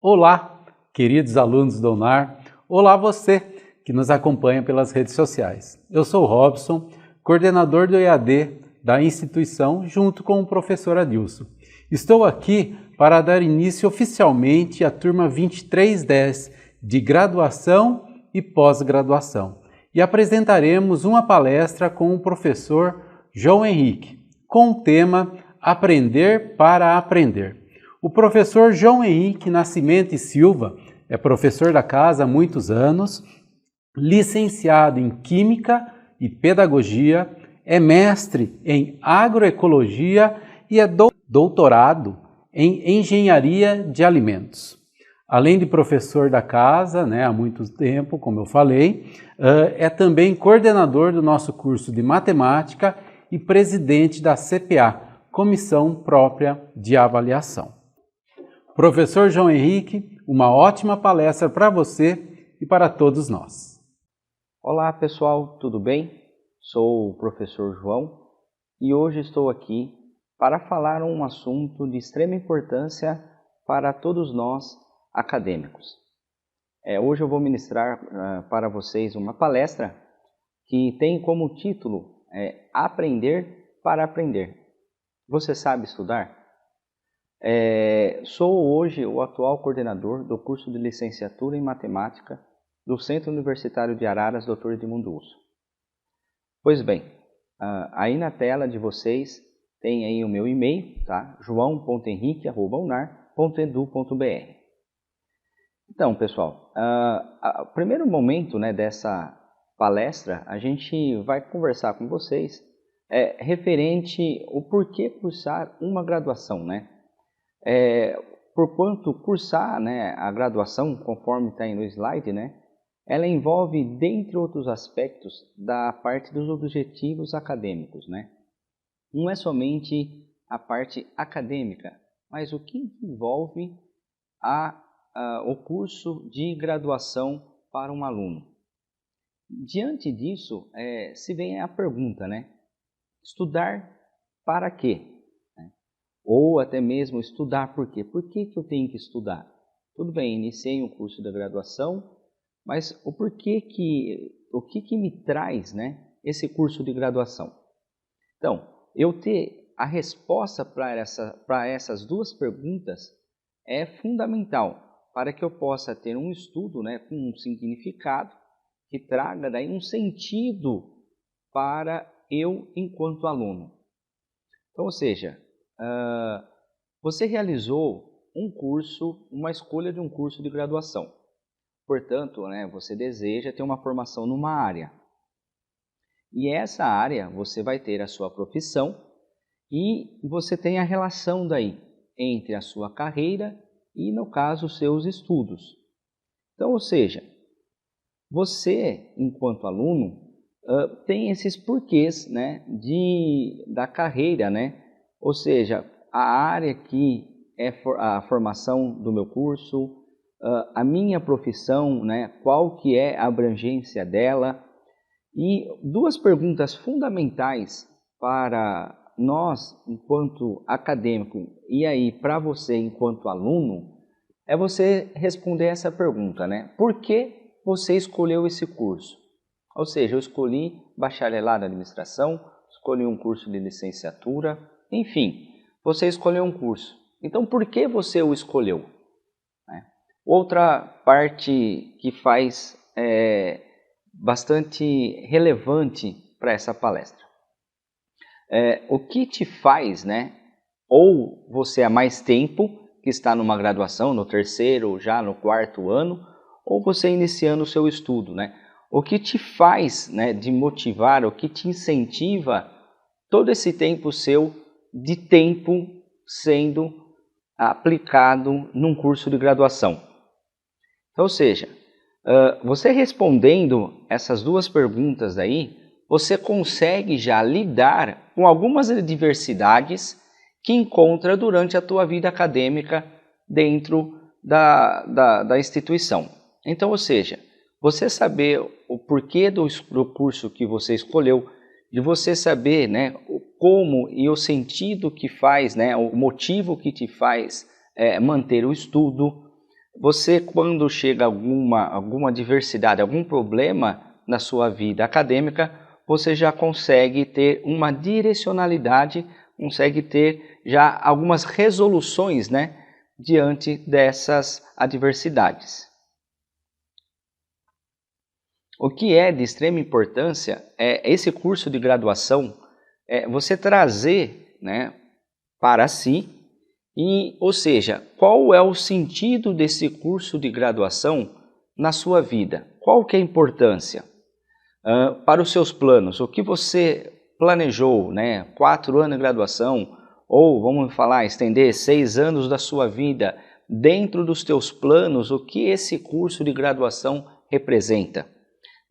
Olá, queridos alunos do UNAR. Olá você que nos acompanha pelas redes sociais. Eu sou o Robson, coordenador do EAD da instituição, junto com o professor Adilson. Estou aqui para dar início oficialmente à turma 2310 de graduação e pós-graduação. E apresentaremos uma palestra com o professor João Henrique, com o tema Aprender para Aprender. O professor João Henrique Nascimento e Silva é professor da casa há muitos anos, licenciado em Química e Pedagogia, é mestre em Agroecologia e é doutorado em Engenharia de Alimentos. Além de professor da casa, há muito tempo, como eu falei, é também coordenador do nosso curso de Matemática e presidente da CPA, Comissão Própria de Avaliação. Professor João Henrique, uma ótima palestra para você e para todos nós. Olá pessoal, tudo bem? Sou o professor João e hoje estou aqui para falar um assunto de extrema importância para todos nós acadêmicos. Hoje eu vou ministrar para vocês uma palestra que tem como título Aprender para Aprender. Você sabe estudar? Sou hoje o atual coordenador do curso de licenciatura em Matemática do Centro Universitário de Araras, Dr. Edmundo Urso. Pois bem, aí na tela de vocês tem aí o meu e-mail, tá? joão.henrique@unar.edu.br. Então, pessoal, o primeiro momento dessa palestra, a gente vai conversar com vocês referente ao porquê cursar uma graduação, Porquanto cursar a graduação, conforme está aí no slide, ela envolve, dentre outros aspectos, da parte dos objetivos acadêmicos, Não é somente a parte acadêmica, mas o que envolve o curso de graduação para um aluno. Diante disso, se vem a pergunta, estudar para quê? Ou até mesmo estudar por quê? Por que eu tenho que estudar? Tudo bem, iniciei um curso de graduação, mas o que me traz esse curso de graduação? Então, eu ter a resposta para essas duas perguntas é fundamental para que eu possa ter um estudo com um significado que traga daí um sentido para eu enquanto aluno. Então, ou seja, você realizou uma escolha de um curso de graduação. Portanto, você deseja ter uma formação numa área. E essa área você vai ter a sua profissão e você tem a relação daí entre a sua carreira e, no caso, os seus estudos. Então, ou seja, você, enquanto aluno, tem esses porquês da carreira, Ou seja, a área que é a formação do meu curso, a minha profissão, qual que é a abrangência dela. E duas perguntas fundamentais para nós, enquanto acadêmico, e aí para você, enquanto aluno, é você responder essa pergunta, Por que você escolheu esse curso? Ou seja, eu escolhi bacharelado em administração, escolhi um curso de licenciatura, enfim, você escolheu um curso. Então, por que você o escolheu? Outra parte que faz bastante relevante para essa palestra. O que te faz, ou você há mais tempo que está numa graduação, no terceiro, já no quarto ano, ou você iniciando o seu estudo, O que te faz de motivar, o que te incentiva todo esse tempo seu de tempo sendo aplicado num curso de graduação. Então, ou seja, você respondendo essas duas perguntas aí, você consegue já lidar com algumas adversidades que encontra durante a tua vida acadêmica dentro da instituição. Então, ou seja, você saber o porquê do curso que você escolheu, de você saber como e o sentido que faz, o motivo que te faz manter o estudo, Você, quando chega alguma adversidade, algum problema na sua vida acadêmica, você já consegue ter uma direcionalidade, consegue ter já algumas resoluções, né, diante dessas adversidades. O que é de extrema importância é esse curso de graduação, você trazer, né, para si, ou seja, qual é o sentido desse curso de graduação na sua vida? Qual que é a importância? Para os seus planos, o que você planejou, né? 4 anos de graduação, ou vamos falar, estender 6 anos da sua vida, dentro dos teus planos, o que esse curso de graduação representa?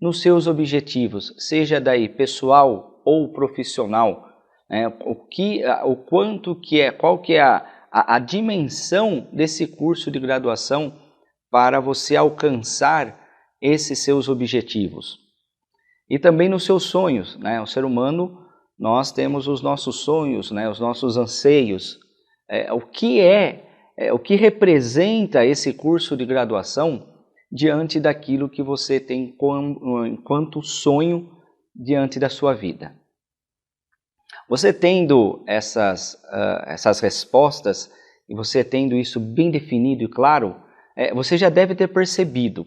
Nos seus objetivos, seja daí pessoal ou profissional, né? Qual que é a dimensão desse curso de graduação para você alcançar esses seus objetivos. E também nos seus sonhos, né? O ser humano, nós temos os nossos sonhos, né? Os nossos anseios. O que representa esse curso de graduação diante daquilo que você tem enquanto sonho diante da sua vida. Você tendo essas respostas, e você tendo isso bem definido e claro, você já deve ter percebido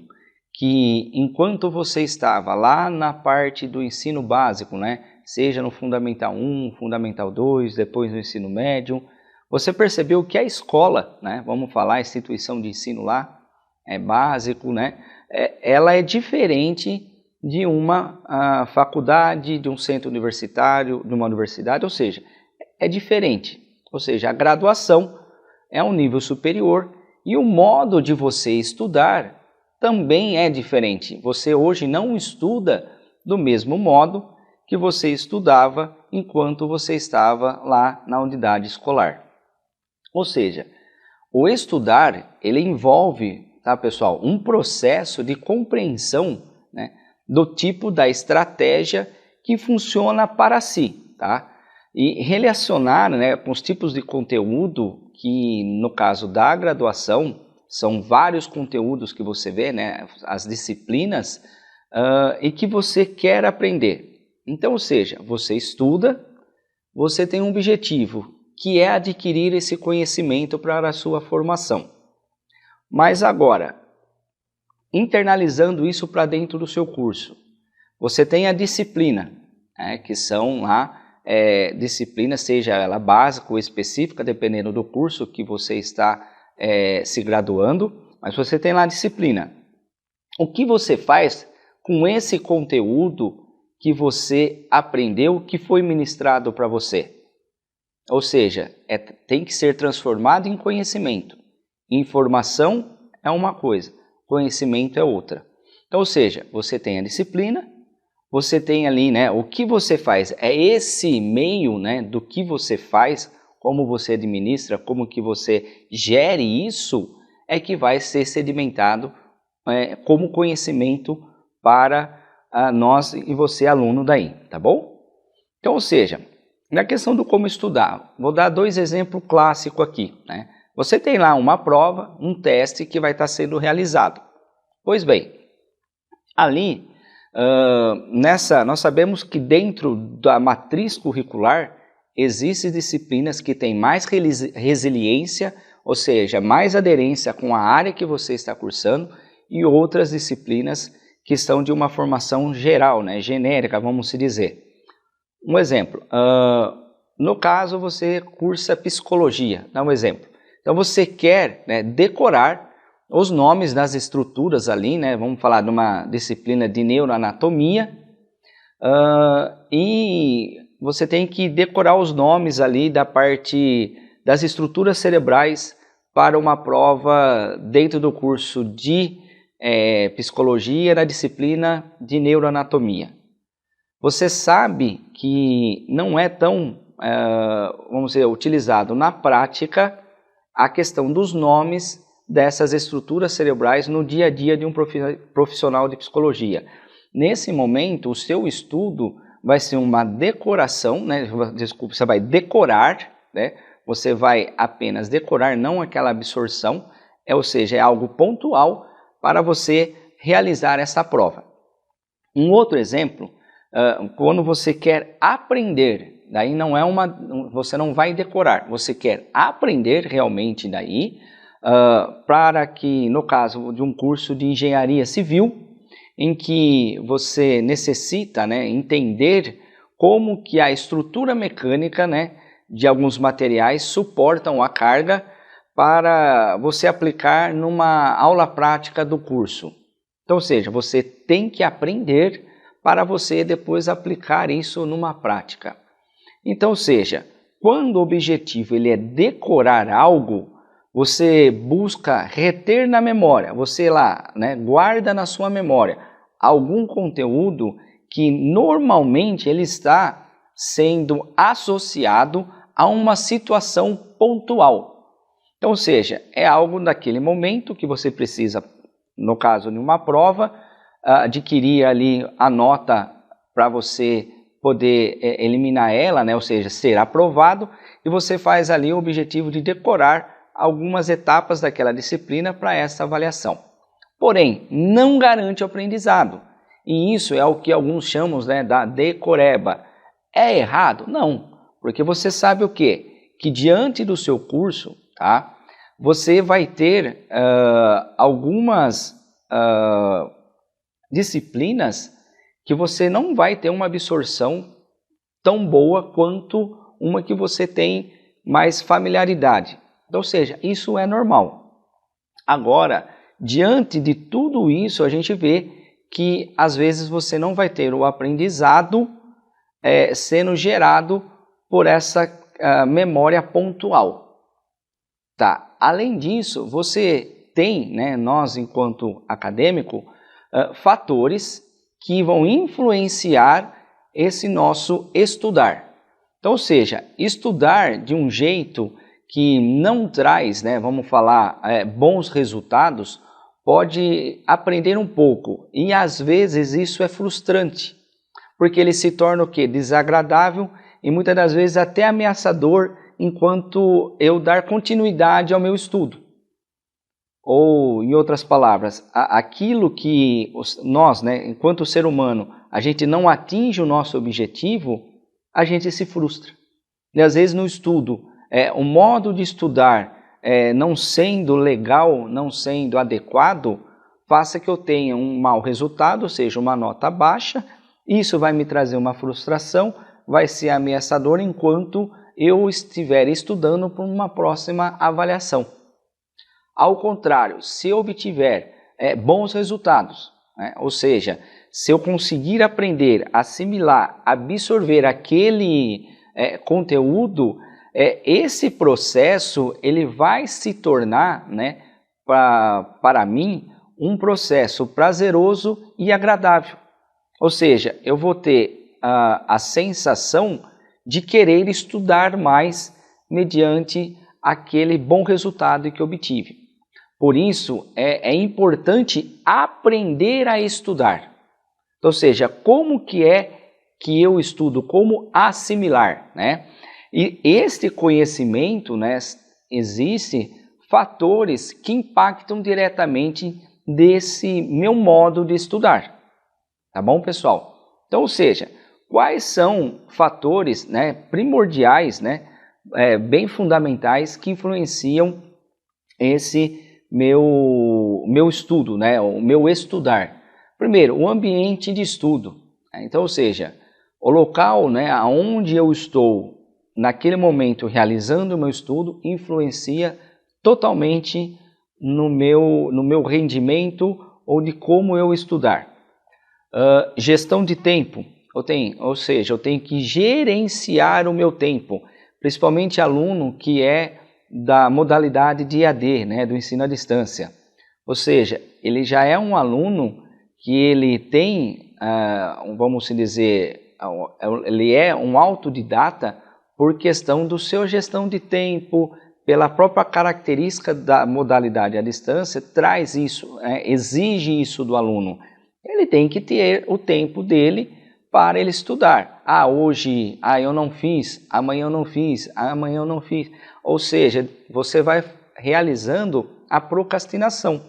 que enquanto você estava lá na parte do ensino básico, né, seja no Fundamental 1, Fundamental 2, depois no ensino médio, você percebeu que a escola, né, vamos falar, a instituição de ensino lá, básico, né, ela é diferente de uma faculdade, de um centro universitário, de uma universidade, ou seja, é diferente. Ou seja, a graduação é um nível superior e o modo de você estudar também é diferente. Você hoje não estuda do mesmo modo que você estudava enquanto você estava lá na unidade escolar. Ou seja, o estudar, ele envolve, tá, pessoal, um processo de compreensão, né, do tipo da estratégia que funciona para si, tá? E relacionar, né, com os tipos de conteúdo que, no caso da graduação, são vários conteúdos que você vê, né, as disciplinas, e que você quer aprender. Então, ou seja, você estuda, você tem um objetivo, que é adquirir esse conhecimento para a sua formação. Mas agora, internalizando isso para dentro do seu curso, você tem a disciplina, né, que são lá disciplinas, seja ela básica ou específica, dependendo do curso que você está se graduando, mas você tem lá a disciplina. O que você faz com esse conteúdo que você aprendeu, que foi ministrado para você? Ou seja, tem que ser transformado em conhecimento. Informação é uma coisa, conhecimento é outra. Então, ou seja, você tem a disciplina, você tem ali, né, o que você faz. É esse meio, né, do que você faz, como você administra, como que você gere isso, é que vai ser sedimentado como conhecimento para nós e você, aluno daí, tá bom? Então, ou seja, na questão do como estudar, vou dar 2 exemplos clássicos aqui, né? Você tem lá uma prova, um teste que vai estar sendo realizado. Pois bem, ali, nós sabemos que dentro da matriz curricular, existem disciplinas que têm mais resiliência, ou seja, mais aderência com a área que você está cursando, e outras disciplinas que são de uma formação geral, né, genérica, vamos se dizer. Um exemplo, no caso você cursa psicologia, dá um exemplo. Então você quer, né, decorar os nomes das estruturas ali, né, vamos falar de uma disciplina de neuroanatomia, e você tem que decorar os nomes ali da parte das estruturas cerebrais para uma prova dentro do curso de psicologia na disciplina de neuroanatomia. Você sabe que não é tão, vamos dizer, utilizado na prática a questão dos nomes dessas estruturas cerebrais no dia a dia de um profissional de psicologia. Nesse momento, o seu estudo vai ser uma decoração, né? Desculpa, você vai decorar, né? Você vai apenas decorar, não aquela absorção, ou seja, é algo pontual para você realizar essa prova. Um outro exemplo, quando você quer aprender, daí não é você não vai decorar, você quer aprender realmente daí, para que, no caso de um curso de engenharia civil, em que você necessita, né, entender como que a estrutura mecânica, né, de alguns materiais suportam a carga para você aplicar numa aula prática do curso. Então, ou seja, você tem que aprender para você depois aplicar isso numa prática. Então, ou seja, quando o objetivo ele é decorar algo, você busca reter na memória, você lá, né, guarda na sua memória algum conteúdo que normalmente ele está sendo associado a uma situação pontual. Então, ou seja, é algo daquele momento que você precisa, no caso de uma prova, adquirir ali a nota para você poder eliminar ela, né? Ou seja, ser aprovado, e você faz ali o objetivo de decorar algumas etapas daquela disciplina para essa avaliação. Porém, não garante o aprendizado, e isso é o que alguns chamam, né, da decoreba. É errado? Não, porque você sabe o quê? Que diante do seu curso, tá, você vai ter algumas disciplinas que você não vai ter uma absorção tão boa quanto uma que você tem mais familiaridade. Então, ou seja, isso é normal. Agora, diante de tudo isso, a gente vê que às vezes você não vai ter o aprendizado sendo gerado por essa memória pontual. Tá? Além disso, você tem, né, nós enquanto acadêmico, fatores que vão influenciar esse nosso estudar. Então, ou seja, estudar de um jeito que não traz, né, vamos falar, bons resultados, pode aprender um pouco, e às vezes isso é frustrante, porque ele se torna o quê? Desagradável e muitas das vezes até ameaçador enquanto eu dar continuidade ao meu estudo. Ou, em outras palavras, aquilo que nós, né, enquanto ser humano, a gente não atinge o nosso objetivo, a gente se frustra. E às vezes no estudo, o modo de estudar não sendo legal, não sendo adequado, faça que eu tenha um mau resultado, ou seja, uma nota baixa. Isso vai me trazer uma frustração, vai ser ameaçador enquanto eu estiver estudando para uma próxima avaliação. Ao contrário, se eu obtiver bons resultados, né, ou seja, se eu conseguir aprender, assimilar, absorver aquele conteúdo, esse processo ele vai se tornar, né, para mim, um processo prazeroso e agradável. Ou seja, eu vou ter a sensação de querer estudar mais mediante aquele bom resultado que obtive. Por isso, é importante aprender a estudar. Ou seja, como que eu estudo, como assimilar, né? E este conhecimento, né, existem fatores que impactam diretamente desse meu modo de estudar. Tá bom, pessoal? Então, ou seja, quais são fatores, né, primordiais, né, bem fundamentais que influenciam esse meu estudo, né, o meu estudar? Primeiro, o ambiente de estudo. Então, ou seja, o local, né, onde eu estou naquele momento realizando o meu estudo influencia totalmente no meu rendimento ou de como eu estudar. Gestão de tempo, ou seja, eu tenho que gerenciar o meu tempo, principalmente aluno que é da modalidade de EAD, né, do ensino à distância. Ou seja, ele já é um aluno que ele tem, vamos dizer, ele é um autodidata por questão do seu gestão de tempo, pela própria característica da modalidade à distância, traz isso, exige isso do aluno. Ele tem que ter o tempo dele para ele estudar. Hoje eu não fiz, amanhã eu não fiz, amanhã eu não fiz. Ou seja, você vai realizando a procrastinação.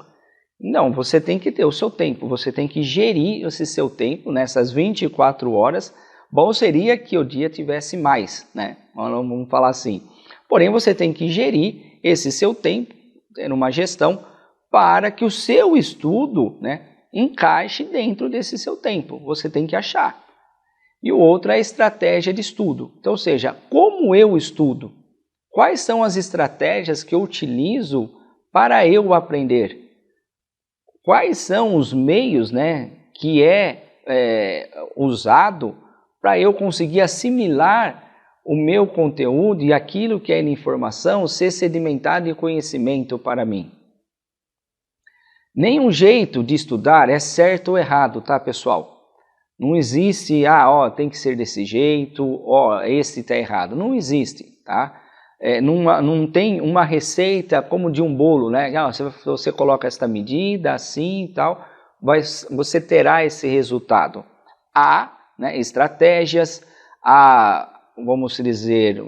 Não, você tem que ter o seu tempo, você tem que gerir esse seu tempo nessas 24 horas. Bom seria que o dia tivesse mais, né? Vamos falar assim. Porém, você tem que gerir esse seu tempo, ter uma gestão para que o seu estudo, né, encaixe dentro desse seu tempo. Você tem que achar. E o outro é a estratégia de estudo. Então, ou seja, como eu estudo? Quais são as estratégias que eu utilizo para eu aprender? Quais são os meios, né, que é usado para eu conseguir assimilar o meu conteúdo e aquilo que é informação ser sedimentado em conhecimento para mim? Nenhum jeito de estudar é certo ou errado, tá, pessoal? Não existe, tem que ser desse jeito, esse está errado. Não existe, tá? Não tem uma receita como de um bolo, né? Você coloca esta medida assim e tal, você terá esse resultado. Há, né, estratégias, vamos dizer,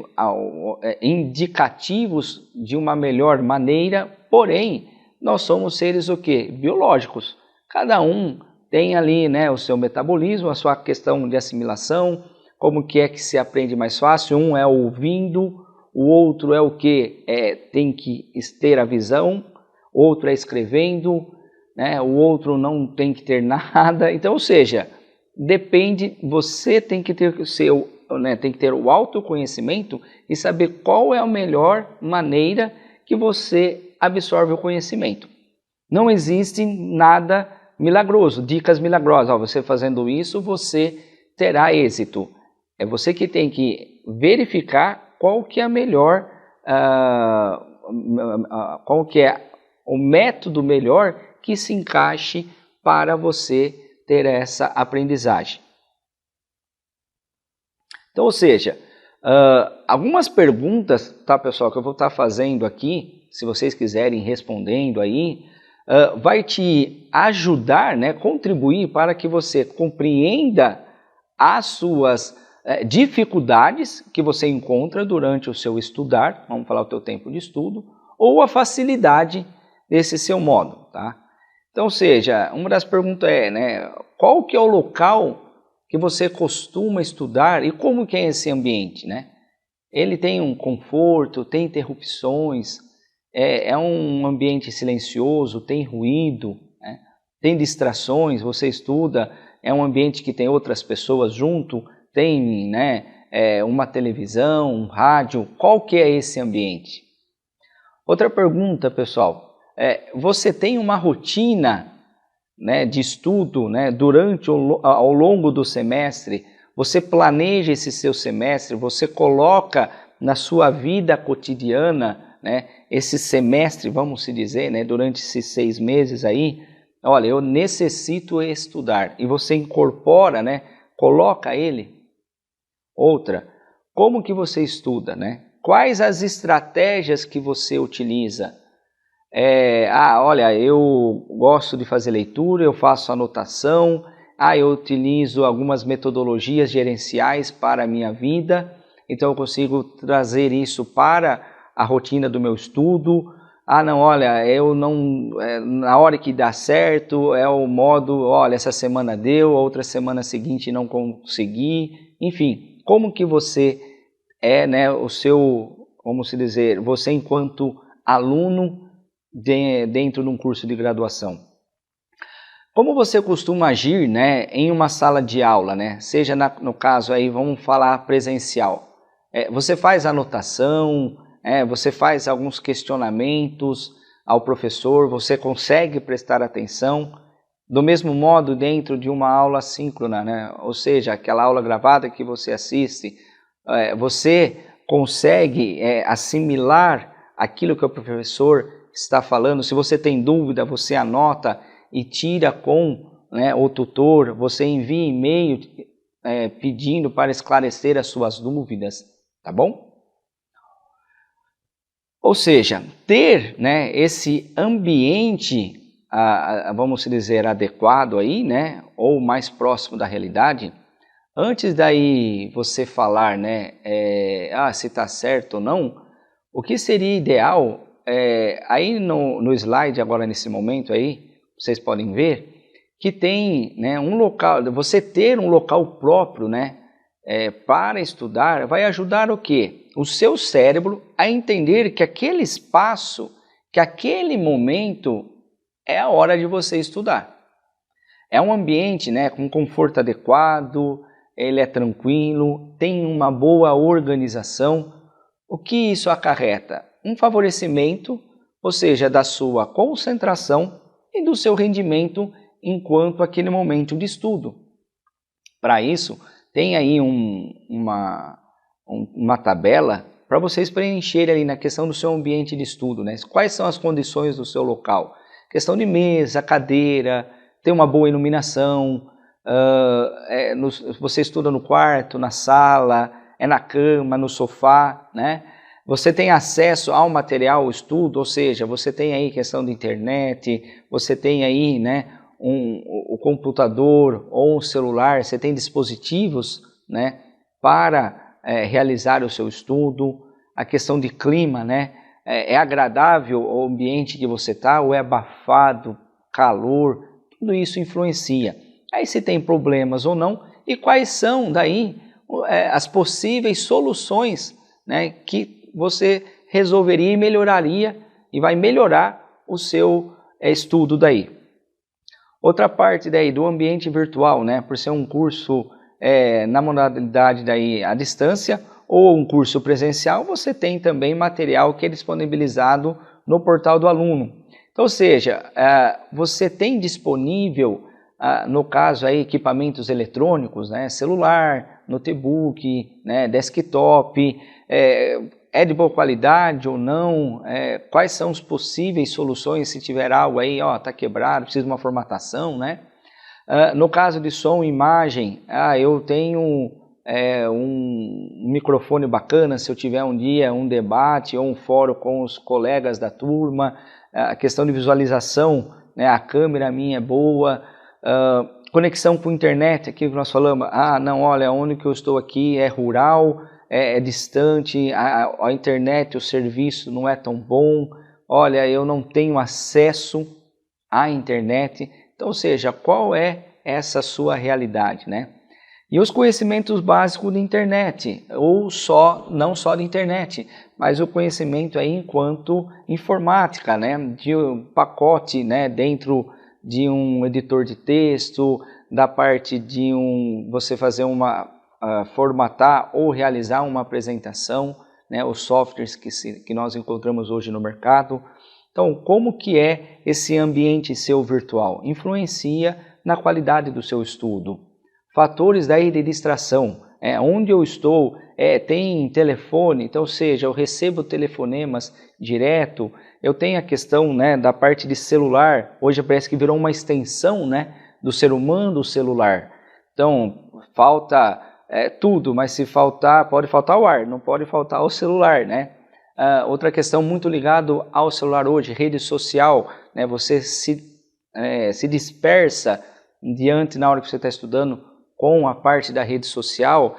indicativos de uma melhor maneira, porém, nós somos seres o quê? Biológicos. Cada um tem ali, né, o seu metabolismo, a sua questão de assimilação, como que é que se aprende mais fácil. Um é ouvindo, o outro é o que? Tem que ter a visão, outro é escrevendo, né, o outro não tem que ter nada. Então, ou seja, depende, você tem que ter tem que ter o autoconhecimento e saber qual é a melhor maneira que você absorve o conhecimento. Não existe nada milagroso, dicas milagrosas. Você fazendo isso, você terá êxito. É você que tem que verificar qual que é a melhor, qual que é o método melhor que se encaixe para você ter essa aprendizagem. Então, ou seja, algumas perguntas, tá, pessoal, que eu vou estar fazendo aqui, se vocês quiserem respondendo aí, vai te ajudar, né, contribuir para que você compreenda as suas dificuldades que você encontra durante o seu estudar, vamos falar o teu tempo de estudo, ou a facilidade desse seu modo, tá? Então, ou seja, uma das perguntas né, qual que é o local que você costuma estudar e como que é esse ambiente, né? Ele tem um conforto, tem interrupções, é um ambiente silencioso, tem ruído, né? Tem distrações, você estuda, é um ambiente que tem outras pessoas junto, tem, né, uma televisão, um rádio, qual que é esse ambiente? Outra pergunta, pessoal, você tem uma rotina, né, de estudo, né, ao longo do semestre? Você planeja esse seu semestre, você coloca na sua vida cotidiana, né, esse semestre, vamos se dizer, né, durante esses 6 meses aí, olha, eu necessito estudar, e você incorpora, né, coloca ele. Outra, como que você estuda, né? Quais as estratégias que você utiliza? Olha, eu gosto de fazer leitura, eu faço anotação, eu utilizo algumas metodologias gerenciais para a minha vida, então eu consigo trazer isso para a rotina do meu estudo. Não, olha, eu não, na hora que dá certo, é o modo, olha, essa semana deu, outra semana seguinte não consegui, enfim, como que você né, o seu, vamos dizer, você enquanto aluno dentro de um curso de graduação. Como você costuma agir, né, em uma sala de aula, né? Seja no caso aí, vamos falar presencial. Você faz anotação, você faz alguns questionamentos ao professor, você consegue prestar atenção. Do mesmo modo dentro de uma aula síncrona, né? Ou seja, aquela aula gravada que você assiste, você consegue assimilar aquilo que o professor está falando. Se você tem dúvida, você anota e tira com, né, o tutor, você envia e-mail pedindo para esclarecer as suas dúvidas, tá bom? Ou seja, ter, né, esse ambiente, vamos dizer, adequado aí, né, ou mais próximo da realidade. Antes daí você falar, né, se está certo ou não, o que seria ideal aí no slide agora nesse momento aí, vocês podem ver que tem, né, um local, você ter um local próprio, né, para estudar, vai ajudar o quê? O seu cérebro a entender que aquele espaço, que aquele momento é a hora de você estudar. É um ambiente, né, com conforto adequado, ele é tranquilo, tem uma boa organização. O que isso acarreta? Um favorecimento, ou seja, da sua concentração e do seu rendimento enquanto aquele momento de estudo. Para isso, tem aí uma tabela para vocês preencherem ali na questão do seu ambiente de estudo, né? Quais são as condições do seu local? Questão de mesa, cadeira, ter uma boa iluminação, você estuda no quarto, na sala, na cama, no sofá, né? Você tem acesso ao material, ao estudo, ou seja, você tem aí questão de internet, você tem aí, né, o computador ou um celular, você tem dispositivos, né, para realizar o seu estudo. A questão de clima, né, é agradável o ambiente que você está ou é abafado, calor, tudo isso influencia. Aí se tem problemas ou não e quais são daí as possíveis soluções, né, que você resolveria e melhoraria e vai melhorar o seu estudo daí. Outra parte daí do ambiente virtual, né, por ser um curso na modalidade daí à distância ou um curso presencial, você tem também material que é disponibilizado no portal do aluno. Então, ou seja, você tem disponível, no caso aí, equipamentos eletrônicos, né, celular, notebook, né, desktop, é de boa qualidade ou não, quais são as possíveis soluções se tiver algo aí, está quebrado, precisa de uma formatação, né? No caso de som e imagem, eu tenho um microfone bacana, se eu tiver um dia um debate ou um fórum com os colegas da turma, a questão de visualização, né, a câmera minha é boa, conexão com a internet, aqui que nós falamos, não, olha, onde que eu estou aqui é rural, é distante, a internet, o serviço não é tão bom, olha, eu não tenho acesso à internet. Então, ou seja, qual é essa sua realidade, né? E os conhecimentos básicos de internet, ou não só de internet, mas o conhecimento aí enquanto informática, né? De um pacote, né, dentro de um editor de texto, da parte de você fazer formatar ou realizar uma apresentação, né, os softwares que nós encontramos hoje no mercado. Então, como que é esse ambiente seu virtual? Influencia na qualidade do seu estudo. Fatores daí de distração, onde eu estou, tem telefone, então, ou seja, eu recebo telefonemas direto, eu tenho a questão, né, da parte de celular, hoje parece que virou uma extensão, né, do ser humano, o celular. Então, falta tudo, mas se faltar, pode faltar o ar, não pode faltar o celular, né? Outra questão muito ligada ao celular hoje, rede social, né? Você se dispersa na hora que você está estudando com a parte da rede social,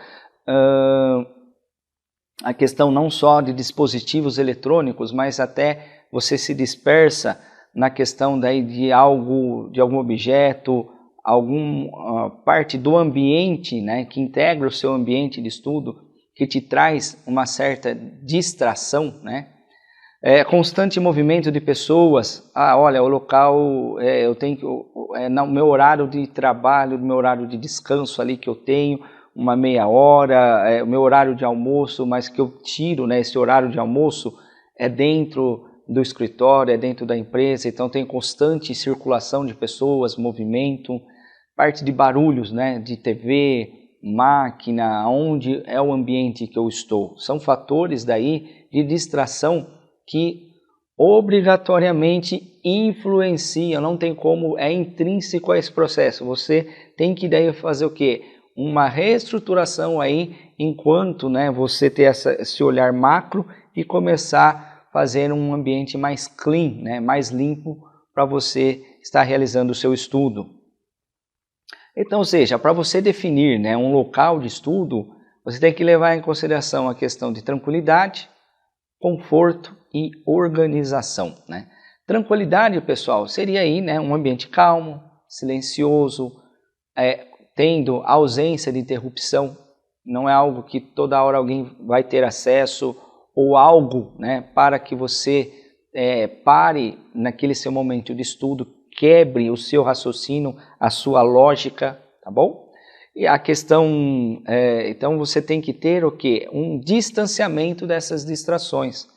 a questão não só de dispositivos eletrônicos, mas até você se dispersa na questão daí de algum objeto, alguma parte do ambiente, né, que integra o seu ambiente de estudo, que te traz uma certa distração, né? Constante movimento de pessoas. Olha, o local, eu tenho no meu horário de trabalho, no meu horário de descanso ali que eu tenho, uma meia hora, o meu horário de almoço, mas que eu tiro, né, esse horário de almoço é dentro do escritório, é dentro da empresa, então tem constante circulação de pessoas, movimento, parte de barulhos, né, de TV, máquina, onde é o ambiente que eu estou. São fatores daí de distração que obrigatoriamente influenciam, não tem como, é intrínseco a esse processo. Você tem que daí fazer o quê? Uma reestruturação aí, enquanto, né, você ter esse olhar macro e começar a fazer um ambiente mais clean, né, mais limpo para você estar realizando o seu estudo. Então, ou seja, para você definir, né, um local de estudo, você tem que levar em consideração a questão de tranquilidade, conforto e organização, né? Tranquilidade, pessoal, seria aí, né, um ambiente calmo, silencioso, tendo ausência de interrupção. Não é algo que toda hora alguém vai ter acesso, ou algo, né, para que você pare naquele seu momento de estudo, quebre o seu raciocínio, a sua lógica, tá bom? E a questão, então você tem que ter o quê? Um distanciamento dessas distrações.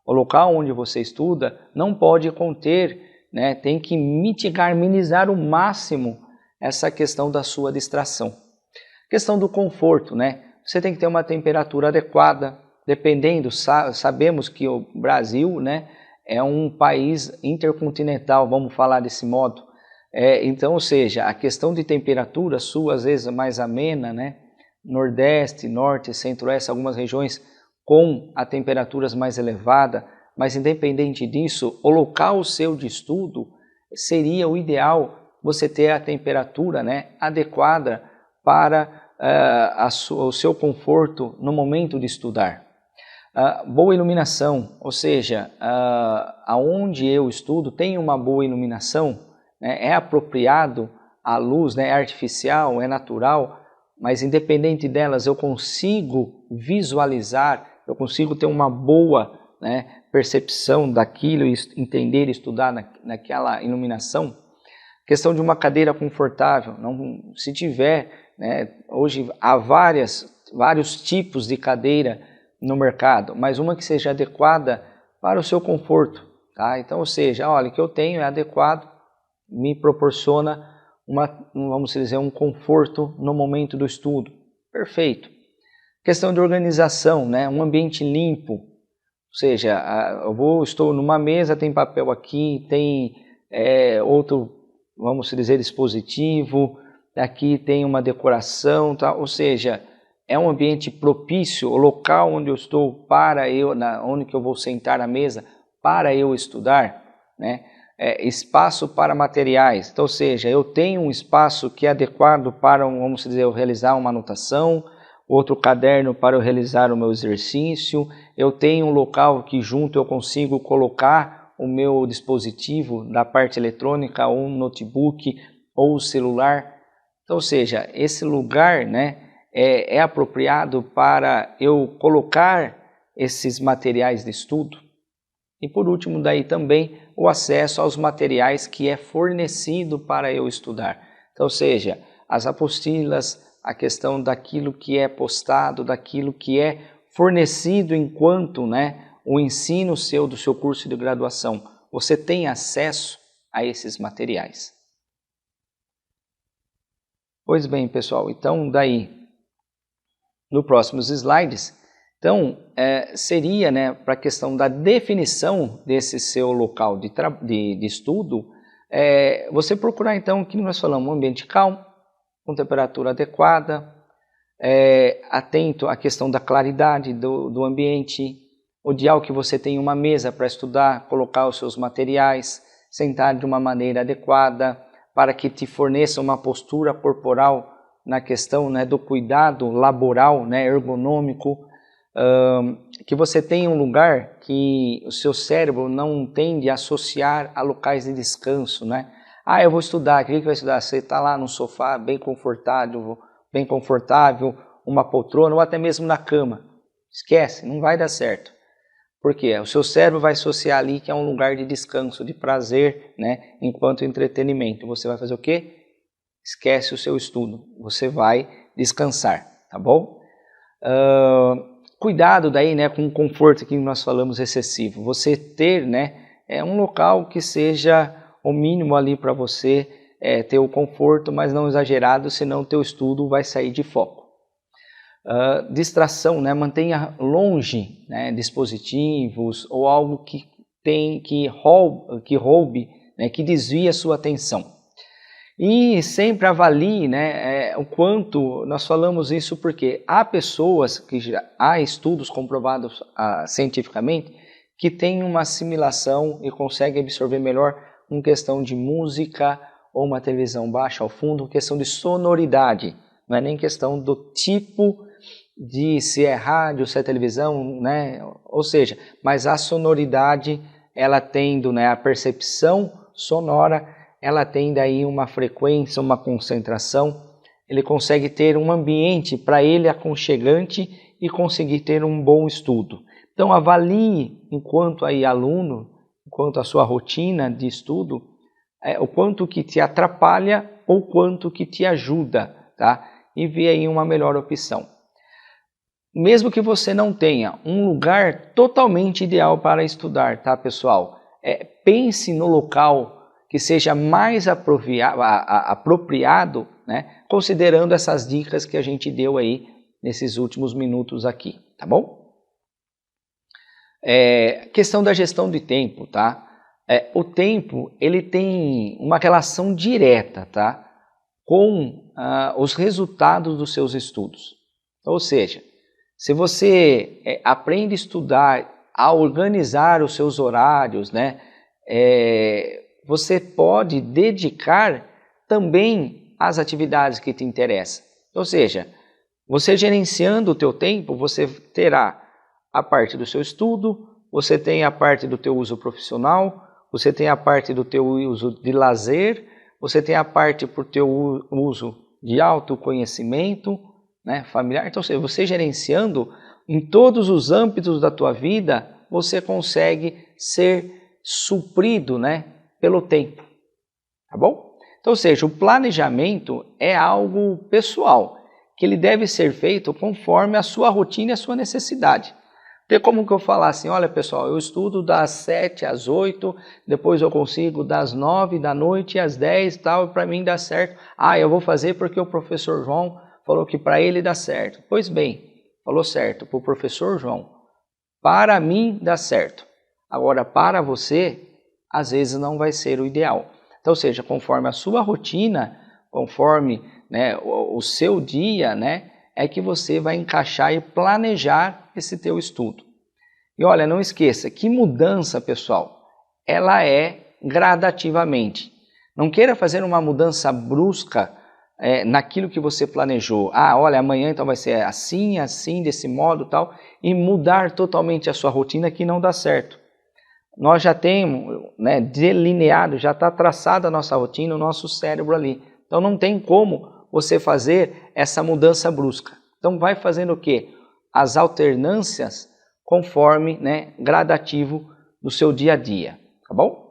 O local onde você estuda não pode conter, né, tem que mitigar, minimizar o máximo essa questão da sua distração. Questão do conforto, né? Você tem que ter uma temperatura adequada, dependendo, sabemos que o Brasil, né, é um país intercontinental, vamos falar desse modo. Então, ou seja, a questão de temperatura sua, às vezes, mais amena, né? Nordeste, Norte, Centro-Oeste, algumas regiões com a temperaturas mais elevada, mas independente disso, o local seu de estudo seria o ideal você ter a temperatura, né, adequada para o seu conforto no momento de estudar. Boa iluminação, ou seja, aonde eu estudo tem uma boa iluminação, né, é apropriado a luz, né, é artificial, é natural, mas independente delas eu consigo visualizar, eu consigo ter uma boa, né, percepção daquilo, entender e estudar naquela iluminação. Questão de uma cadeira confortável, não, se tiver, né, hoje há vários tipos de cadeira no mercado, mas uma que seja adequada para o seu conforto, tá? Então, ou seja, olha, o que eu tenho é adequado, me proporciona vamos dizer, um conforto no momento do estudo. Perfeito. Questão de organização, né? Um ambiente limpo, ou seja, estou numa mesa, tem papel aqui, tem outro, vamos dizer, dispositivo, aqui tem uma decoração, tá? Ou seja, é um ambiente propício, o local onde eu estou onde que eu vou sentar à mesa para eu estudar, né? Espaço para materiais, então, ou seja, eu tenho um espaço que é adequado para, vamos dizer, eu realizar uma anotação, outro caderno para eu realizar o meu exercício, eu tenho um local que junto eu consigo colocar o meu dispositivo da parte eletrônica, ou um notebook, ou celular, então, ou seja, esse lugar, né, é apropriado para eu colocar esses materiais de estudo. E por último, daí também o acesso aos materiais que é fornecido para eu estudar. Então, ou seja, as apostilas, a questão daquilo que é postado, daquilo que é fornecido enquanto, né, o ensino do seu curso de graduação. Você tem acesso a esses materiais. Pois bem, pessoal, então daí, nos próximos slides, então, seria, né, para a questão da definição desse seu local de estudo, você procurar, então, o que nós falamos, um ambiente calmo, com temperatura adequada, atento à questão da claridade do ambiente, o ideal que você tenha uma mesa para estudar, colocar os seus materiais, sentar de uma maneira adequada, para que te forneça uma postura corporal na questão, né, do cuidado laboral, né, ergonômico, que você tenha um lugar que o seu cérebro não tende a associar a locais de descanso, né? Eu vou estudar, o que vai estudar? Você está lá no sofá, bem confortável, uma poltrona ou até mesmo na cama. Esquece, não vai dar certo. Por quê? O seu cérebro vai associar ali que é um lugar de descanso, de prazer, né? Enquanto entretenimento. Você vai fazer o quê? Esquece o seu estudo, você vai descansar, tá bom? Cuidado daí, né, com o conforto que nós falamos excessivo. Você ter, né, um local que seja o mínimo ali para você ter o conforto, mas não exagerado, senão o teu estudo vai sair de foco. Distração, né, mantenha longe, né, dispositivos ou algo que roube, né, que desvie a sua atenção. E sempre avalie, né, o quanto, nós falamos isso porque há pessoas, há estudos comprovados cientificamente, que têm uma assimilação e conseguem absorver melhor com questão de música ou uma televisão baixa ao fundo, questão de sonoridade, não é nem questão do tipo se é rádio, se é televisão, né? Ou seja, mas a sonoridade, ela tendo, né, a percepção sonora, ela tem daí uma frequência, uma concentração, ele consegue ter um ambiente para ele aconchegante e conseguir ter um bom estudo. Então avalie enquanto aí aluno, enquanto a sua rotina de estudo, o quanto que te atrapalha ou quanto que te ajuda, tá? E vê aí uma melhor opção. Mesmo que você não tenha um lugar totalmente ideal para estudar, tá, pessoal? Pense no local que seja mais apropriado, né, considerando essas dicas que a gente deu aí nesses últimos minutos aqui, tá bom? Questão da gestão de tempo, tá? O tempo, ele tem uma relação direta, tá, com os resultados dos seus estudos. Ou seja, se você aprende a estudar, a organizar os seus horários, né, você pode dedicar também às atividades que te interessam. Ou seja, você gerenciando o teu tempo, você terá a parte do seu estudo, você tem a parte do teu uso profissional, você tem a parte do teu uso de lazer, você tem a parte para o teu uso de autoconhecimento, né, familiar. Então, você gerenciando em todos os âmbitos da tua vida, você consegue ser suprido, né, pelo tempo, tá bom? Então, ou seja, o planejamento é algo pessoal, que ele deve ser feito conforme a sua rotina e a sua necessidade. Tem como que eu falar assim, olha pessoal, eu estudo das 7 às 8, depois eu consigo das 9 da noite às 10 e tal, para mim dá certo. Eu vou fazer porque o professor João falou que para ele dá certo. Pois bem, falou certo para o professor João, para mim dá certo. Agora, para você, às vezes não vai ser o ideal. Então, ou seja, conforme a sua rotina, conforme, né, o seu dia, né, é que você vai encaixar e planejar esse teu estudo. E olha, não esqueça que mudança, pessoal, ela é gradativamente. Não queira fazer uma mudança brusca naquilo que você planejou. Olha, amanhã então vai ser assim, assim, desse modo tal, e mudar totalmente a sua rotina que não dá certo. Nós já temos, né, delineado, já está traçada a nossa rotina, o nosso cérebro ali. Então não tem como você fazer essa mudança brusca. Então vai fazendo o quê? As alternâncias conforme, né, gradativo do seu dia a dia, tá bom?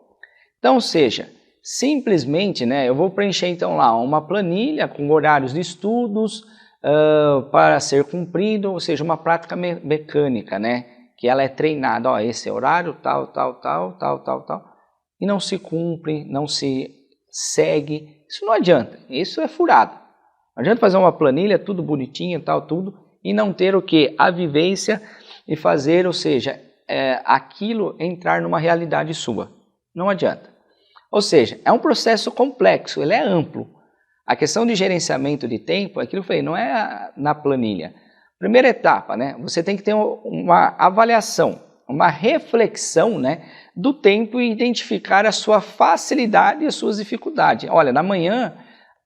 Então, ou seja, simplesmente, né, eu vou preencher então lá uma planilha com horários de estudos para ser cumprido, ou seja, uma prática mecânica, né, que ela é treinada, esse é horário, tal, e não se cumpre, não se segue, isso não adianta, isso é furado. Não adianta fazer uma planilha, tudo bonitinho, tudo, e não ter o que? A vivência e fazer, ou seja, aquilo entrar numa realidade sua. Não adianta. Ou seja, é um processo complexo, ele é amplo. A questão de gerenciamento de tempo, aquilo que eu falei, não é na planilha. Primeira etapa, né? Você tem que ter uma avaliação, uma reflexão, né, do tempo e identificar a sua facilidade e as suas dificuldades. Olha, na manhã,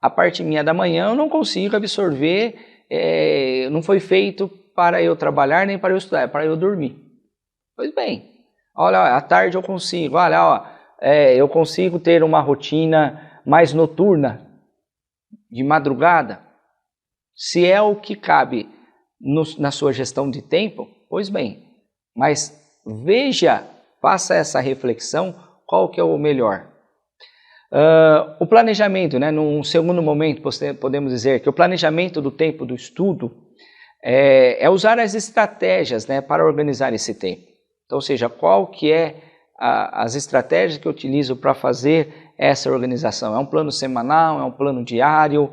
a parte minha da manhã eu não consigo absorver, não foi feito para eu trabalhar nem para eu estudar, é para eu dormir. Pois bem, olha, à tarde eu consigo, eu consigo ter uma rotina mais noturna, de madrugada. Se é o que cabe na sua gestão de tempo, pois bem, mas veja, faça essa reflexão, qual que é o melhor. O planejamento, né, num segundo momento, podemos dizer que o planejamento do tempo do estudo é usar as estratégias, né, para organizar esse tempo. Então, ou seja, qual que é as estratégias que eu utilizo para fazer essa organização? É um plano semanal, é um plano diário?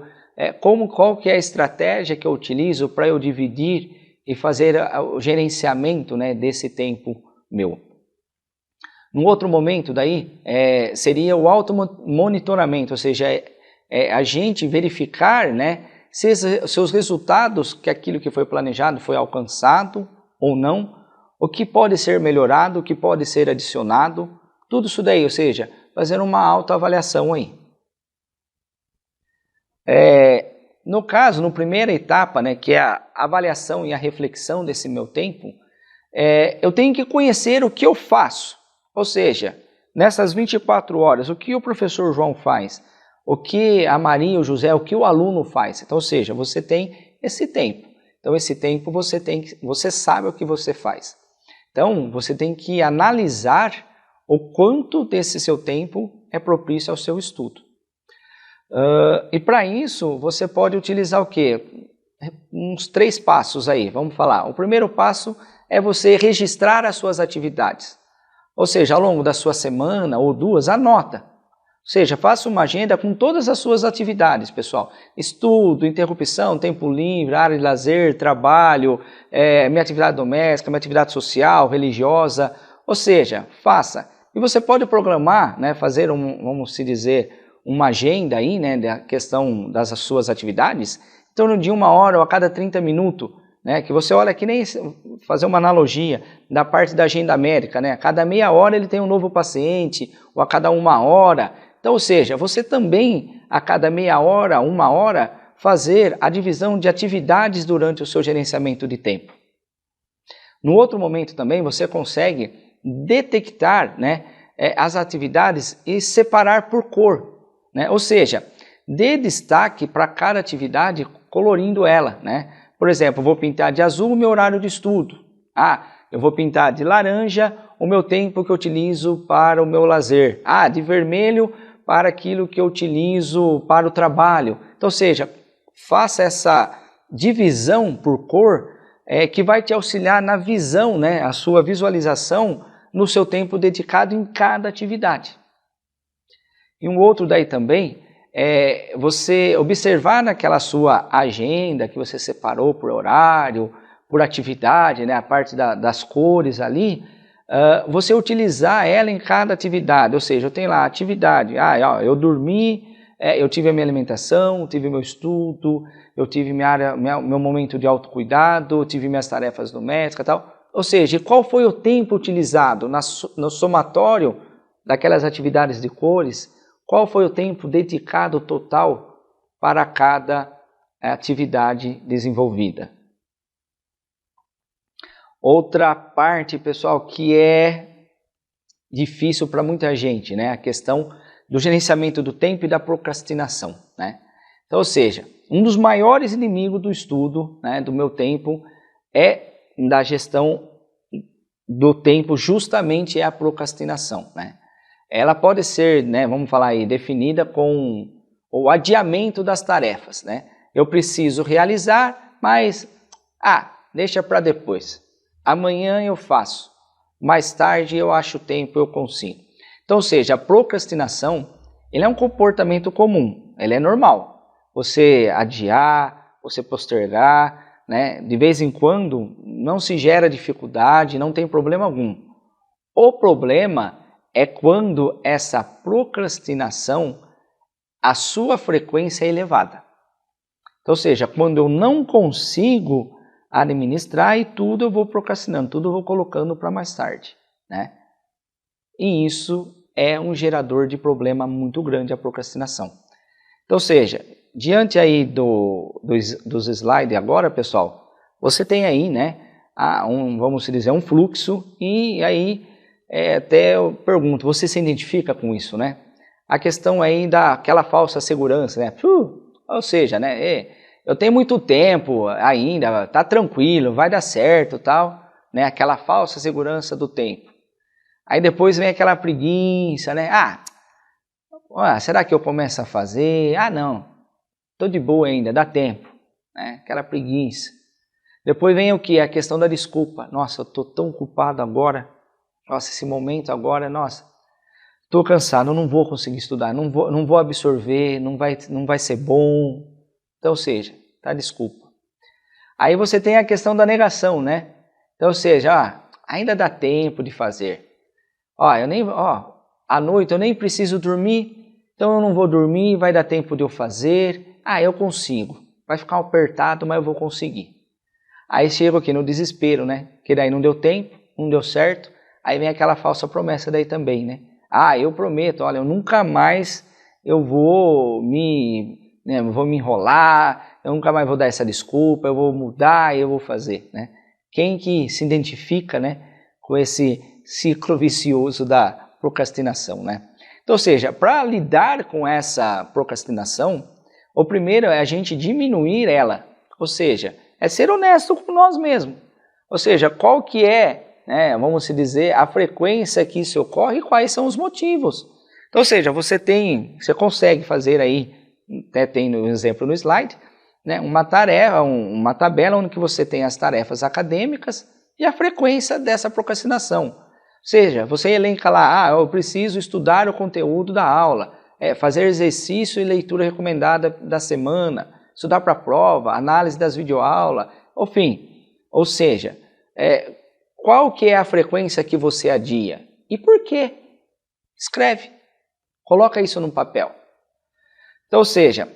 Qual que é a estratégia que eu utilizo para eu dividir e fazer o gerenciamento, né, desse tempo meu? Num outro momento daí, seria o automonitoramento, ou seja, a gente verificar, né, se os resultados, que aquilo que foi planejado foi alcançado ou não, o que pode ser melhorado, o que pode ser adicionado, tudo isso daí, ou seja, fazer uma autoavaliação aí. no caso, na primeira etapa, né, que é a avaliação e a reflexão desse meu tempo, eu tenho que conhecer o que eu faço. Ou seja, nessas 24 horas, o que o professor João faz, o que a Maria, o José, o que o aluno faz. Então, ou seja, você tem esse tempo. Então, esse tempo você sabe o que você faz. Então, você tem que analisar o quanto desse seu tempo é propício ao seu estudo. E para isso, você pode utilizar o quê? Uns 3 passos aí, vamos falar. O primeiro passo é você registrar as suas atividades. Ou seja, ao longo da sua semana ou 2, anota. Ou seja, faça uma agenda com todas as suas atividades, pessoal. Estudo, interrupção, tempo livre, área de lazer, trabalho, minha atividade doméstica, minha atividade social, religiosa. Ou seja, faça. E você pode programar, né, fazer, vamos se dizer, uma agenda aí, né, da questão das suas atividades, em torno de 1 hora ou a cada 30 minutos, né, que você olha que nem fazer uma analogia da parte da agenda médica, né, a cada meia hora ele tem um novo paciente, ou a cada 1 hora. Então, ou seja, você também, a cada meia hora, 1 hora, fazer a divisão de atividades durante o seu gerenciamento de tempo. No outro momento também, você consegue detectar, né, as atividades e separar por cor, né? Ou seja, dê destaque para cada atividade colorindo ela, né? Por exemplo, eu vou pintar de azul o meu horário de estudo. Eu vou pintar de laranja o meu tempo que eu utilizo para o meu lazer. De vermelho para aquilo que eu utilizo para o trabalho. Então, ou seja, faça essa divisão por cor que vai te auxiliar na visão, né? A sua visualização no seu tempo dedicado em cada atividade. E um outro daí também é você observar naquela sua agenda que você separou por horário, por atividade, né, a parte das cores ali, você utilizar ela em cada atividade. Ou seja, eu tenho lá a atividade, eu dormi, eu tive a minha alimentação, tive meu estudo, eu tive meu momento de autocuidado, tive minhas tarefas domésticas e tal. Ou seja, qual foi o tempo utilizado no somatório daquelas atividades de cores? Qual foi o tempo dedicado total para cada atividade desenvolvida? Outra parte, pessoal, que é difícil para muita gente, né? A questão do gerenciamento do tempo e da procrastinação, né? Então, ou seja, um dos maiores inimigos do estudo, né, do meu tempo, da gestão do tempo, justamente é a procrastinação, né? Ela pode ser, né, vamos falar aí, definida com o adiamento das tarefas, né? Eu preciso realizar, mas deixa para depois. Amanhã eu faço. Mais tarde eu acho tempo, eu consigo. Então, ou seja, a procrastinação, ele é um comportamento comum, ele é normal. Você adiar, você postergar, né? De vez em quando não se gera dificuldade, não tem problema algum. O problema é quando essa procrastinação, a sua frequência é elevada. Então, ou seja, quando eu não consigo administrar e tudo eu vou procrastinando, tudo eu vou colocando para mais tarde, né? E isso é um gerador de problema muito grande, a procrastinação. Então, ou seja, diante aí dos slides agora, pessoal, você tem aí, né, vamos dizer, um fluxo, e aí até eu pergunto, você se identifica com isso, né? A questão aí daquela falsa segurança, né? Ou seja, né, eu tenho muito tempo ainda, tá tranquilo, vai dar certo, tal, né? Aquela falsa segurança do tempo. Aí depois vem aquela preguiça, né? Será que eu começo a fazer? Não, tô de boa ainda, dá tempo, né? Aquela preguiça. Depois vem o que? A questão da desculpa. Nossa, eu tô tão ocupado agora. Nossa, esse momento agora, nossa, tô cansado, eu não vou conseguir estudar, não vou absorver, não vai ser bom. Então, ou seja, tá, desculpa. Aí você tem a questão da negação, né? Então, ou seja, ainda dá tempo de fazer. À noite eu nem preciso dormir, então eu não vou dormir, vai dar tempo de eu fazer. Eu consigo. Vai ficar apertado, mas eu vou conseguir. Aí chego aqui no desespero, né? Que daí não deu tempo, não deu certo. Aí vem aquela falsa promessa daí também, né? Eu prometo, olha, eu nunca mais vou me enrolar, eu nunca mais vou dar essa desculpa, eu vou mudar, eu vou fazer, né? Quem que se identifica, né, com esse ciclo vicioso da procrastinação, né? Então, ou seja, para lidar com essa procrastinação, o primeiro é a gente diminuir ela, ou seja, é ser honesto com nós mesmos. Ou seja, qual que é, né, vamos dizer, a frequência que isso ocorre e quais são os motivos. Então, ou seja, você consegue fazer aí, até tem no exemplo no slide, né, uma tarefa, uma tabela onde você tem as tarefas acadêmicas e a frequência dessa procrastinação. Ou seja, você elenca lá, eu preciso estudar o conteúdo da aula, fazer exercício e leitura recomendada da semana, estudar para a prova, análise das videoaulas, enfim. Ou seja, qual que é a frequência que você adia? E por quê? Escreve, coloca isso no papel. Então, ou seja,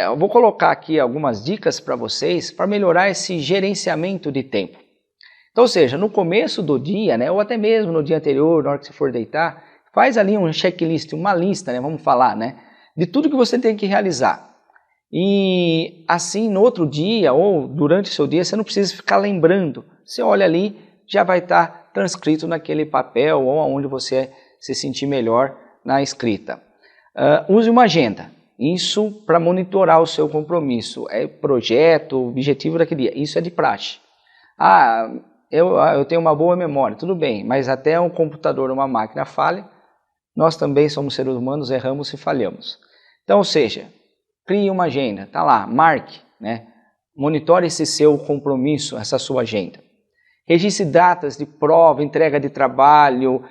eu vou colocar aqui algumas dicas para vocês para melhorar esse gerenciamento de tempo. Então, ou seja, no começo do dia, né, ou até mesmo no dia anterior, na hora que você for deitar, faz ali um checklist, uma lista, né, vamos falar, né, de tudo que você tem que realizar. E assim, no outro dia ou durante o seu dia, você não precisa ficar lembrando. Você olha ali, já vai estar transcrito naquele papel ou onde você se sentir melhor na escrita. Use uma agenda. Isso para monitorar o seu compromisso. Projeto, objetivo daquele dia. Isso é de praxe. Eu tenho uma boa memória, tudo bem, mas até um computador, uma máquina falha, nós também somos seres humanos, erramos e falhamos. Então, ou seja, crie uma agenda, tá lá, marque, né? Monitore esse seu compromisso, essa sua agenda. Registre datas de prova, entrega de trabalho,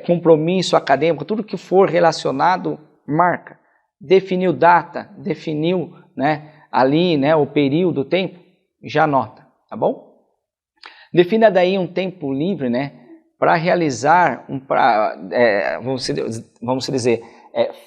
compromisso acadêmico, tudo que for relacionado, marca. Definiu data, definiu, né, ali, né, o período, o tempo, já anota, tá bom? Defina daí um tempo livre, né, para realizar, vamos dizer,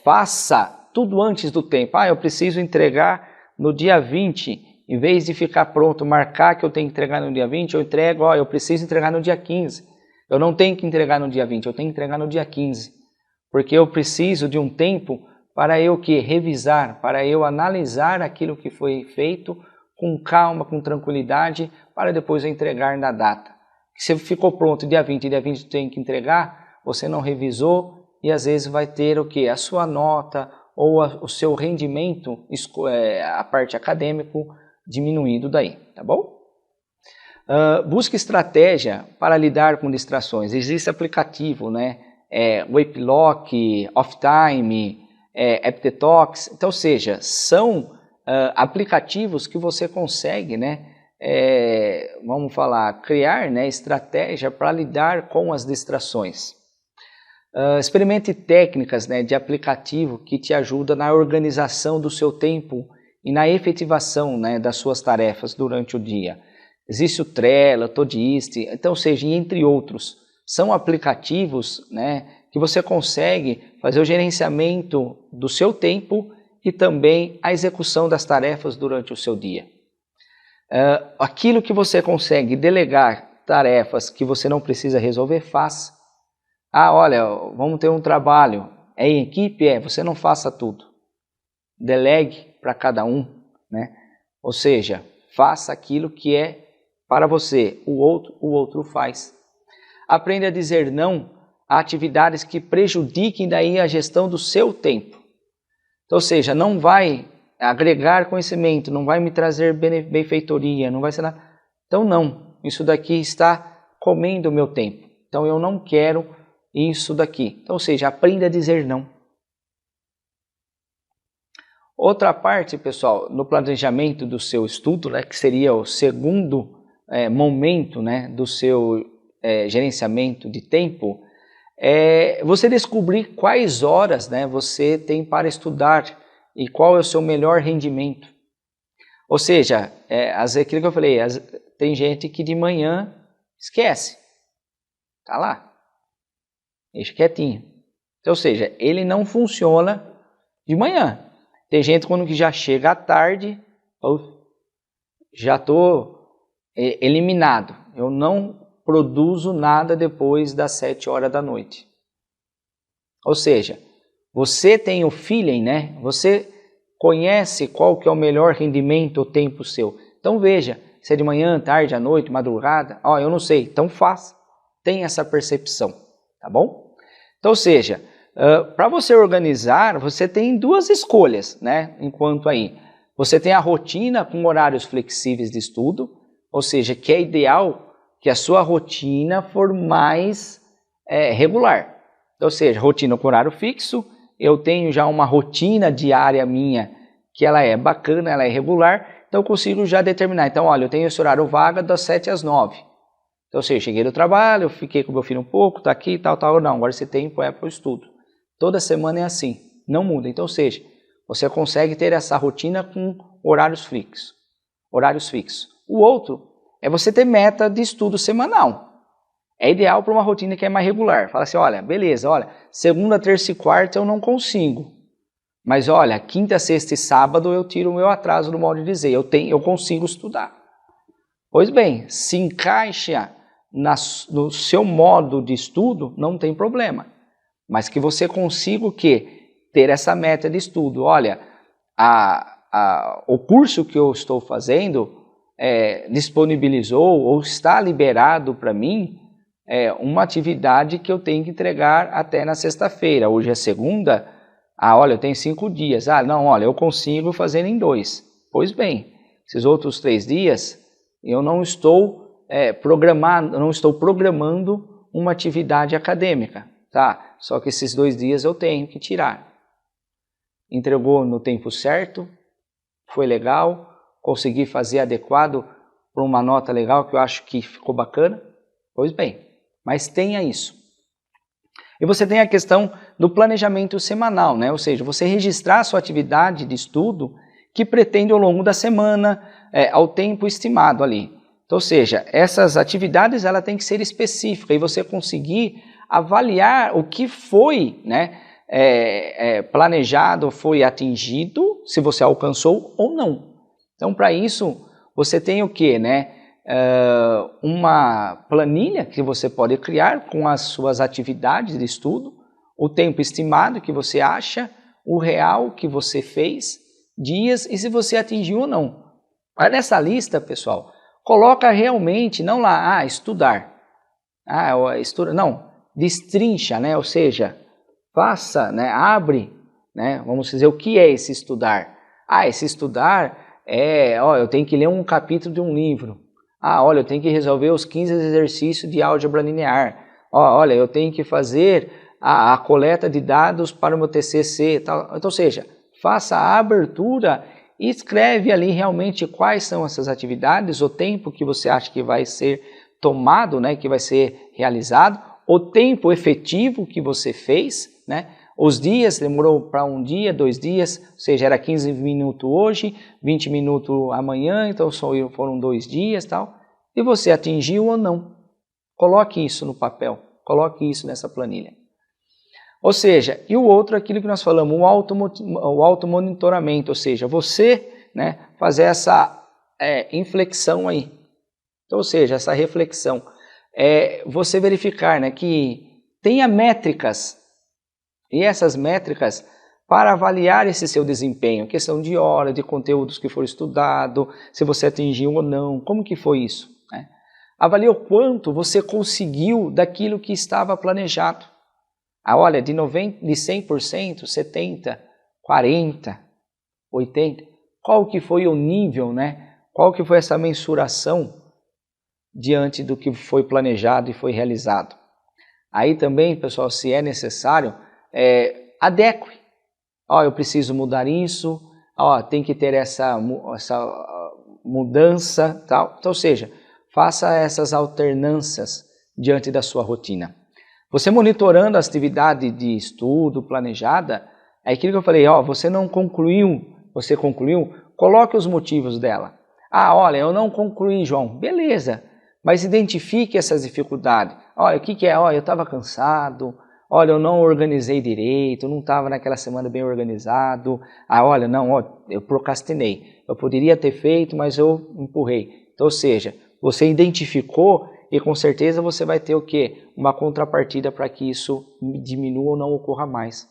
faça tudo antes do tempo. Eu preciso entregar no dia 20, em vez de ficar pronto, marcar que eu tenho que entregar no dia 20, eu entrego, eu preciso entregar no dia 15. Eu não tenho que entregar no dia 20, eu tenho que entregar no dia 15. Porque eu preciso de um tempo para eu revisar, para eu analisar aquilo que foi feito com calma, com tranquilidade, para depois eu entregar na data. Se ficou pronto dia 20 tem que entregar, você não revisou e às vezes vai ter o quê? A sua nota ou o seu rendimento, a parte acadêmico, diminuído daí, tá bom? Busque estratégia para lidar com distrações. Existe aplicativo, né? Wakelock, Offtime, AppDetox, então, ou seja, são aplicativos que você consegue, né, vamos falar, criar, né, estratégia para lidar com as distrações. Experimente técnicas, né, de aplicativo que te ajudam na organização do seu tempo e na efetivação, né, das suas tarefas durante o dia. Existe o Trello, Todoist, então, ou seja, entre outros, são aplicativos, né, que você consegue fazer o gerenciamento do seu tempo e também a execução das tarefas durante o seu dia. Aquilo que você consegue delegar tarefas que você não precisa resolver, faça. Olha, vamos ter um trabalho, em equipe? Você não faça tudo. Delegue para cada um, né? Ou seja, faça aquilo que é para você, o outro faz. Aprenda a dizer não a atividades que prejudiquem daí a gestão do seu tempo. Então, ou seja, não vai agregar conhecimento, não vai me trazer benfeitoria, não vai ser nada. Então não, isso daqui está comendo o meu tempo. Então eu não quero isso daqui. Então, ou seja, aprenda a dizer não. Outra parte, pessoal, no planejamento do seu estudo, né, que seria o segundo momento, né, do seu gerenciamento de tempo, você descobrir quais horas, né, você tem para estudar e qual é o seu melhor rendimento. Ou seja, aquilo que eu falei, tem gente que de manhã esquece, tá lá, deixa quietinho. Então, ou seja, ele não funciona de manhã. Tem gente quando que já chega à tarde, já estou eliminado, eu não produzo nada depois das 7 horas da noite. Ou seja, você tem o feeling, né? Você Conhece qual que é o melhor rendimento ou tempo seu. Então veja, se é de manhã, tarde, à noite, madrugada, eu não sei, então faça. Tenha essa percepção, tá bom? Então, ou seja, para você organizar, você tem duas escolhas, né? Enquanto aí, você tem a rotina com horários flexíveis de estudo, ou seja, que é ideal que a sua rotina for mais regular. Então, ou seja, rotina com horário fixo, eu tenho já uma rotina diária minha que ela é bacana, ela é regular, então eu consigo já determinar. Então, olha, eu tenho esse horário vaga das 7 às 9. Então, ou seja, eu cheguei do trabalho, eu fiquei com meu filho um pouco, tá aqui, tal, não, agora esse tempo é para o estudo. Toda semana é assim, não muda. Então, ou seja, você consegue ter essa rotina com horários fixos. O outro é você ter meta de estudo semanal. É ideal para uma rotina que é mais regular. Fala assim, olha, beleza, olha, segunda, terça e quarta eu não consigo. Mas olha, quinta, sexta e sábado eu tiro o meu atraso no modo de dizer, eu consigo estudar. Pois bem, se encaixa no seu modo de estudo, não tem problema. Mas que você consiga o quê? Ter essa meta de estudo. Olha, o curso que eu estou fazendo disponibilizou ou está liberado para mim uma atividade que eu tenho que entregar até na sexta-feira. Hoje é segunda. Olha, eu tenho 5 dias. Não, olha, eu consigo fazer em 2. Pois bem, esses outros 3 dias eu não estou programando uma atividade acadêmica, tá? Só que esses 2 dias eu tenho que tirar. Entregou no tempo certo, foi legal, consegui fazer adequado para uma nota legal que eu acho que ficou bacana. Pois bem, mas tenha isso. E você tem a questão do planejamento semanal, né? Ou seja, você registrar a sua atividade de estudo que pretende ao longo da semana, ao tempo estimado ali. Então, ou seja, essas atividades ela tem que ser específica e você conseguir avaliar o que foi, né, planejado, foi atingido, se você alcançou ou não. Então, para isso, você tem o quê, né? Uma planilha que você pode criar com as suas atividades de estudo, o tempo estimado que você acha, o real que você fez, dias e se você atingiu ou não. Mas nessa lista, pessoal, coloca realmente, não lá, estudar. Não, destrincha, né? Ou seja, faça, né? Abre, né? Vamos dizer, o que é esse estudar? Esse estudar eu tenho que ler um capítulo de um livro. Olha, eu tenho que resolver os 15 exercícios de álgebra linear. Olha, eu tenho que fazer a coleta de dados para o meu TCC. Tal. Então, ou seja, faça a abertura e escreve ali realmente quais são essas atividades, o tempo que você acha que vai ser tomado, né, que vai ser realizado, o tempo efetivo que você fez, né, os dias, demorou para 1 dia, 2 dias, ou seja, era 15 minutos hoje, 20 minutos amanhã, então foram 2 dias, tal. E você atingiu ou não? Coloque isso no papel, coloque isso nessa planilha. Ou seja, e o outro, aquilo que nós falamos, o automonitoramento, ou seja, você, né, fazer essa inflexão aí. Então, ou seja, essa reflexão. Você verificar, né, que tenha métricas, e essas métricas para avaliar esse seu desempenho, questão de hora, de conteúdos que foram estudados, se você atingiu ou não, como que foi isso? Né? Avalie o quanto você conseguiu daquilo que estava planejado. Olha, de 100%, 70%, 40%, 80%, qual que foi o nível, né? Qual que foi essa mensuração diante do que foi planejado e foi realizado? Aí também, pessoal, se é necessário, adeque. Eu preciso mudar isso, tem que ter essa mudança, tal. Então, ou seja, faça essas alternâncias diante da sua rotina. Você monitorando a atividade de estudo planejada, é aquilo que eu falei, você não concluiu, você concluiu, coloque os motivos dela. Olha, eu não concluí, João, beleza, mas identifique essas dificuldades. Olha, o que é? Eu estava cansado, olha, eu não organizei direito, eu não estava naquela semana bem organizado. Olha, não, eu procrastinei. Eu poderia ter feito, mas eu empurrei. Então, ou seja, você identificou e com certeza você vai ter o quê? Uma contrapartida para que isso diminua ou não ocorra mais.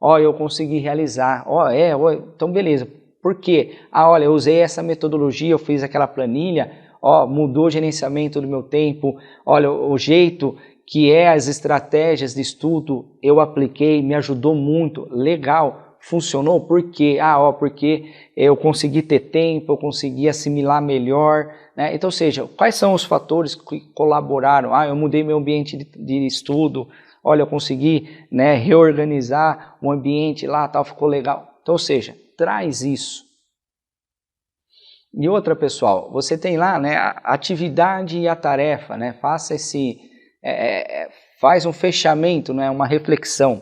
Ó, eu consegui realizar. Ó, então beleza. Por quê? Ah, olha, eu usei essa metodologia, eu fiz aquela planilha, ó, mudou o gerenciamento do meu tempo, olha, o jeito que as estratégias de estudo eu apliquei, me ajudou muito, legal, funcionou, por quê? Porque eu consegui ter tempo, eu consegui assimilar melhor, né? Então, ou seja, quais são os fatores que colaboraram? Eu mudei meu ambiente de estudo, olha, eu consegui, né, reorganizar o ambiente lá, tal, ficou legal. Então, ou seja, traz isso. E outra, pessoal, você tem lá, né, a atividade e a tarefa, né? Faça faz um fechamento, né, uma reflexão.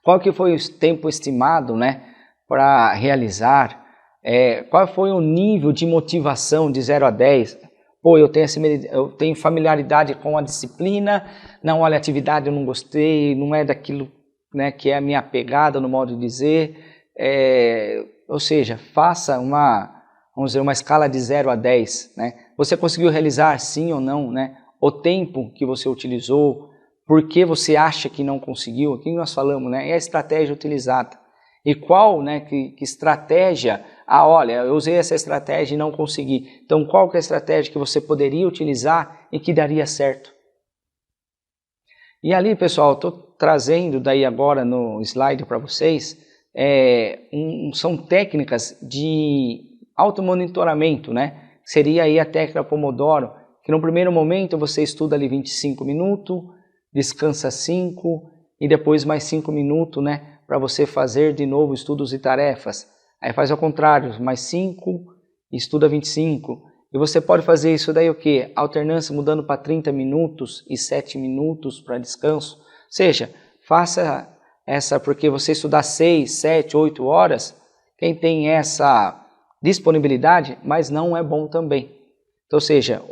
Qual que foi o tempo estimado, né, para realizar? Qual foi o nível de motivação de 0 a 10? Pô, eu tenho familiaridade com a disciplina, não, olha, a atividade eu não gostei, não é daquilo, né, que é a minha pegada, no modo de dizer. Ou seja, faça vamos dizer, uma escala de 0 a 10, né? Você conseguiu realizar sim ou não, né? O tempo que você utilizou, por que você acha que não conseguiu, o que nós falamos, né? É a estratégia utilizada. E qual, né, que estratégia, olha, eu usei essa estratégia e não consegui. Então, qual que é a estratégia que você poderia utilizar e que daria certo? E ali, pessoal, estou trazendo daí agora no slide para vocês, são técnicas de automonitoramento, né? Seria aí a técnica Pomodoro, que no primeiro momento você estuda ali 25 minutos, descansa 5 e depois mais 5 minutos, né, para você fazer de novo estudos e tarefas. Aí faz ao contrário, mais 5, estuda 25. E você pode fazer isso daí o quê? Alternância mudando para 30 minutos e 7 minutos para descanso. Ou seja, faça essa, porque você estudar 6, 7, 8 horas, quem tem essa disponibilidade, mas não é bom também. Então, ou seja,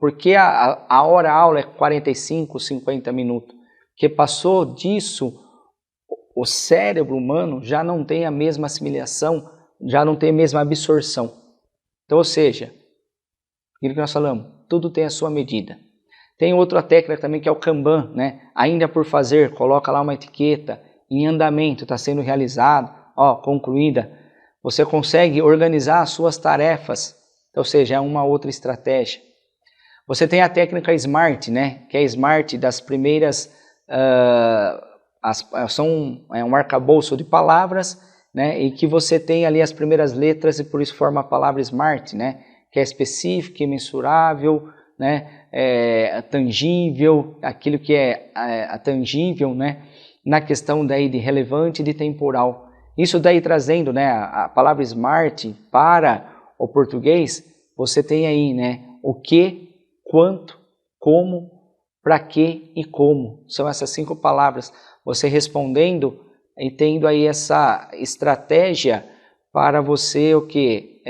porque a hora-aula é 45, 50 minutos, porque passou disso, o cérebro humano já não tem a mesma assimilação, já não tem a mesma absorção. Então, ou seja, aquilo que nós falamos, tudo tem a sua medida. Tem outra técnica também que é o Kanban, né? Ainda por fazer, coloca lá uma etiqueta, em andamento, está sendo realizado, concluída. Você consegue organizar as suas tarefas, ou seja, é uma outra estratégia. Você tem a técnica SMART, né? Que é SMART das primeiras, é um arcabouço de palavras, né? E que você tem ali as primeiras letras e por isso forma a palavra SMART, né? Que é específico, mensurável, né? Tangível, aquilo que é tangível, né? Na questão daí de relevante e de temporal. Isso daí trazendo, né, a palavra SMART para o português, você tem aí, né, o que, quanto, como, para que e como. São essas 5 palavras. Você respondendo e tendo aí essa estratégia para você o que?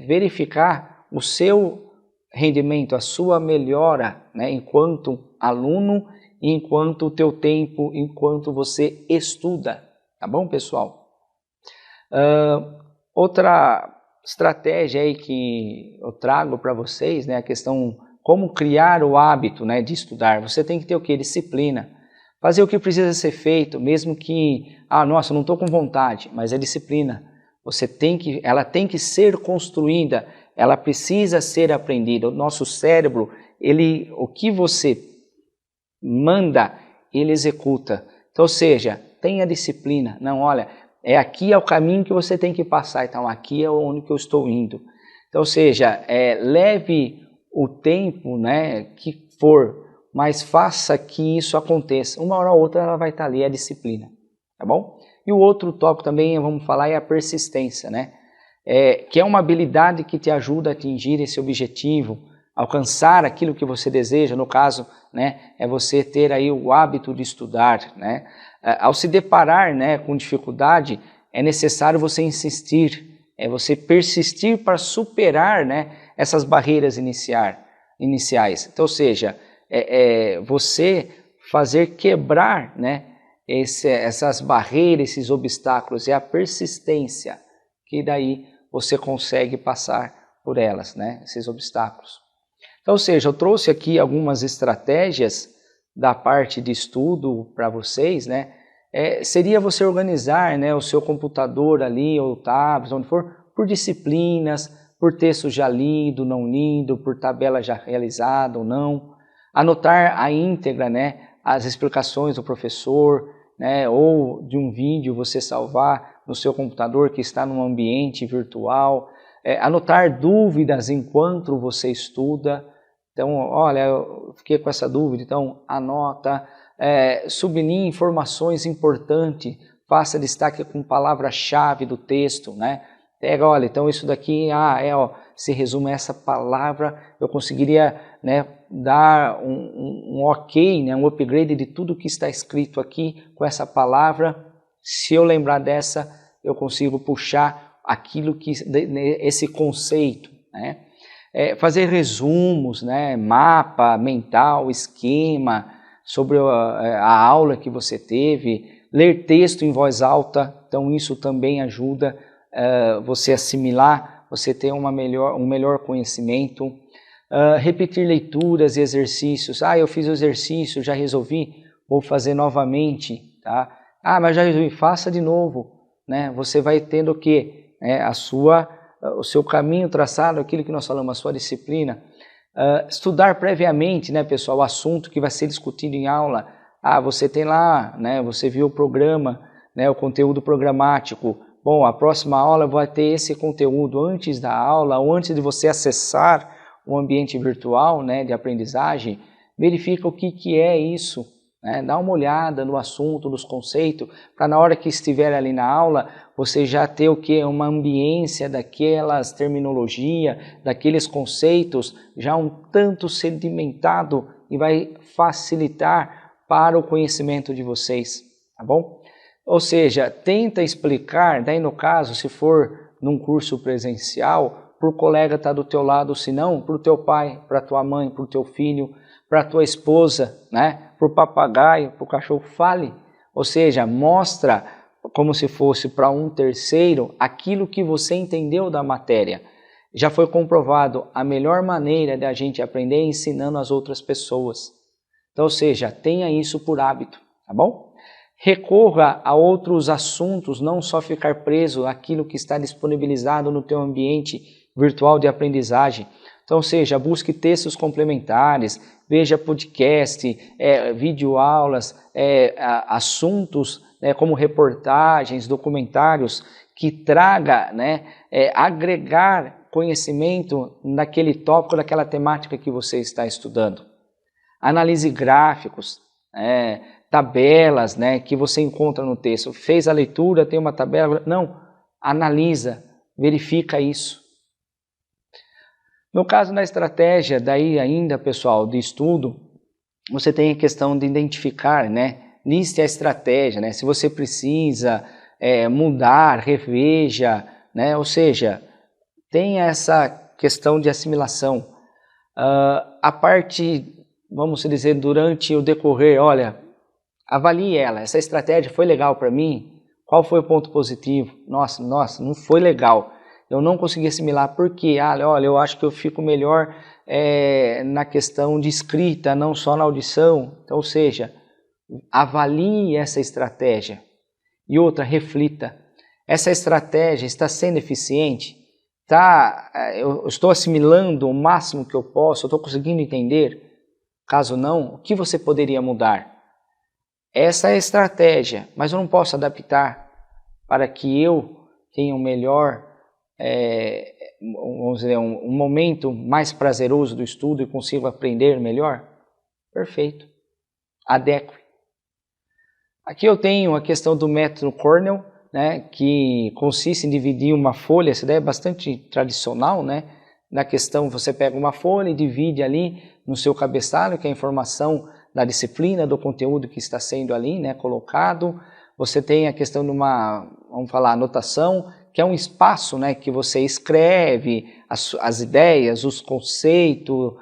Verificar o seu rendimento, a sua melhora, né, enquanto aluno e enquanto o teu tempo, enquanto você estuda. Tá bom, pessoal? Outra estratégia aí que eu trago para vocês, né, a questão como criar o hábito, né, de estudar. Você tem que ter o que? Disciplina. Fazer o que precisa ser feito, mesmo que, nossa, não estou com vontade, mas é disciplina. Ela tem que ser construída, ela precisa ser aprendida. O nosso cérebro, o que você manda, ele executa. Então, ou seja, tenha disciplina. Não, olha, aqui é o caminho que você tem que passar, então aqui é onde que eu estou indo. Então, ou seja, leve o tempo, né, que for, mas faça que isso aconteça. Uma hora ou outra ela vai estar ali, é a disciplina, tá bom? E o outro tópico também, vamos falar, é a persistência, né? Que é uma habilidade que te ajuda a atingir esse objetivo, alcançar aquilo que você deseja, no caso, né, é você ter aí o hábito de estudar, né? Ao se deparar, né, com dificuldade, é necessário você insistir, você persistir para superar, né, essas barreiras iniciais. Então, ou seja, você fazer quebrar, né, essas barreiras, esses obstáculos, é a persistência que daí você consegue passar por elas, né, esses obstáculos. Então, ou seja, eu trouxe aqui algumas estratégias da parte de estudo para vocês, né? seria você organizar, né, o seu computador ali, ou tablet, onde for, por disciplinas, por texto já lido, não lido, por tabela já realizada ou não. Anotar a íntegra, né, as explicações do professor, né, ou de um vídeo você salvar no seu computador que está num ambiente virtual. Anotar dúvidas enquanto você estuda. Então, olha, eu fiquei com essa dúvida, então anota. Sublinhe informações importantes, faça destaque com palavra-chave do texto, né? Pega, olha, então isso daqui, se resume a essa palavra, eu conseguiria, né, dar um ok, né, um upgrade de tudo que está escrito aqui com essa palavra. Se eu lembrar dessa, eu consigo puxar aquilo que, esse conceito, né? Fazer resumos, né, mapa mental, esquema, sobre a aula que você teve, ler texto em voz alta, então isso também ajuda você assimilar, você ter um melhor conhecimento. Repetir leituras e exercícios. Eu fiz o exercício, já resolvi, vou fazer novamente, tá? Mas já resolvi, faça de novo, né? Você vai tendo o quê? O seu caminho traçado, aquilo que nós falamos, a sua disciplina. Estudar previamente, né, pessoal, o assunto que vai ser discutido em aula. Você tem lá, né, você viu o programa, né, o conteúdo programático. Bom, a próxima aula vai ter esse conteúdo antes da aula, ou antes de você acessar o ambiente virtual, né, de aprendizagem. Verifica o que é isso, né, dá uma olhada no assunto, nos conceitos, para na hora que estiver ali na aula, você já ter o quê? Uma ambiência daquelas terminologia, daqueles conceitos, já um tanto sedimentado e vai facilitar para o conhecimento de vocês, tá bom? Ou seja, tenta explicar, daí no caso, se for num curso presencial, para o colega estar do teu lado, se não, para o teu pai, para a tua mãe, para o teu filho, para a tua esposa, né? Para o papagaio, para o cachorro, fale. Ou seja, mostra como se fosse para um terceiro aquilo que você entendeu da matéria. Já foi comprovado a melhor maneira de a gente aprender é ensinando as outras pessoas. Então, ou seja, tenha isso por hábito, tá bom? Recorra a outros assuntos, não só ficar preso àquilo que está disponibilizado no teu ambiente virtual de aprendizagem. Então, ou seja, busque textos complementares, veja podcast, videoaulas, assuntos, né, como reportagens, documentários, que traga, né, agregar conhecimento naquele tópico, naquela temática que você está estudando. Analise gráficos, tabelas, né, que você encontra no texto. Fez a leitura, tem uma tabela? Não, analisa, verifica isso. No caso da estratégia, daí ainda, pessoal, de estudo, você tem a questão de identificar, né? Liste a estratégia, né? Se você precisa mudar, reveja, né? Ou seja, tem essa questão de assimilação. A parte, vamos dizer, durante o decorrer, olha, avalie ela. Essa estratégia foi legal para mim? Qual foi o ponto positivo? Nossa, não foi legal. Eu não consegui assimilar porque, olha, eu acho que eu fico melhor na questão de escrita, não só na audição. Então, ou seja, avalie essa estratégia. E outra, reflita. Essa estratégia está sendo eficiente? Eu estou assimilando o máximo que eu posso? Eu estou conseguindo entender? Caso não, o que você poderia mudar? Essa é a estratégia, mas eu não posso adaptar para que eu tenha um melhor, vamos dizer, um momento mais prazeroso do estudo e consiga aprender melhor? Perfeito. Adeque. Aqui eu tenho a questão do método Cornell, né, que consiste em dividir uma folha. Essa ideia é bastante tradicional, né? Na questão, você pega uma folha e divide ali no seu cabeçalho, que é a informação da disciplina, do conteúdo que está sendo ali, né, colocado. Você tem a questão de uma, vamos falar, anotação, que é um espaço, né, que você escreve as ideias, os conceitos,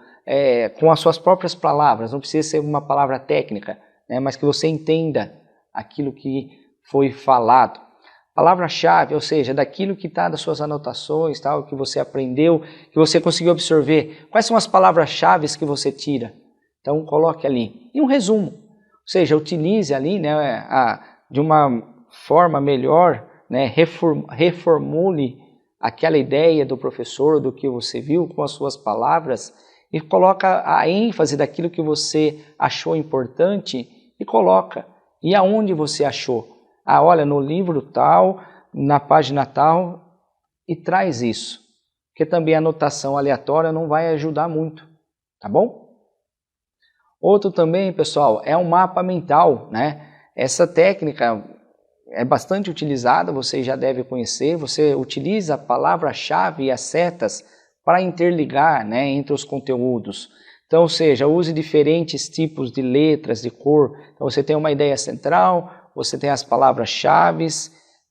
com as suas próprias palavras. Não precisa ser uma palavra técnica, né, mas que você entenda aquilo que foi falado. Palavra-chave, ou seja, daquilo que está das suas anotações, tal, que você aprendeu, que você conseguiu absorver. Quais são as palavras-chave que você tira? Então, coloque ali. E um resumo, ou seja, utilize ali, né, de uma forma melhor, né, reformule aquela ideia do professor, do que você viu com as suas palavras e coloca a ênfase daquilo que você achou importante e coloca. E aonde você achou? Ah, olha, no livro tal, na página tal, e traz isso. Porque também a anotação aleatória não vai ajudar muito, tá bom? Outro também, pessoal, é um mapa mental, né? Essa técnica é bastante utilizada, você já deve conhecer. Você utiliza a palavra-chave e as setas para interligar, né, entre os conteúdos. Então, ou seja, use diferentes tipos de letras, de cor. Então, você tem uma ideia central, você tem as palavras-chave,